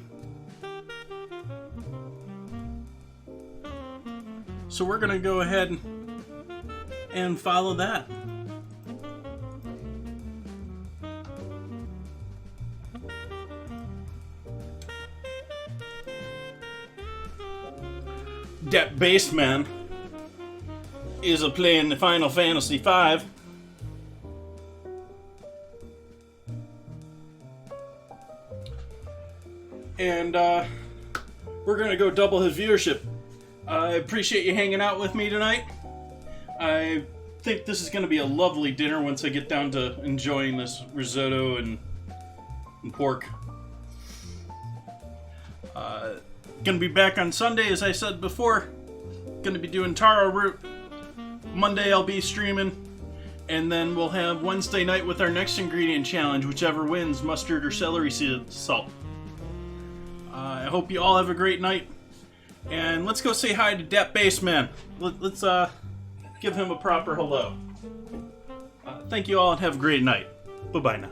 So we're gonna go ahead and follow that. That baseman is a playing the Final Fantasy V. And we're gonna go double his viewership. I appreciate you hanging out with me tonight. I think this is gonna be a lovely dinner once I get down to enjoying this risotto and pork. Gonna be back on Sunday, as I said before. Gonna be doing taro root. Monday I'll be streaming, and then we'll have Wednesday night with our next ingredient challenge, whichever wins, mustard or celery salt. I hope you all have a great night, and let's go say hi to Dat Baseman. Let's give him a proper hello. Thank you all and have a great night. Bye-bye now.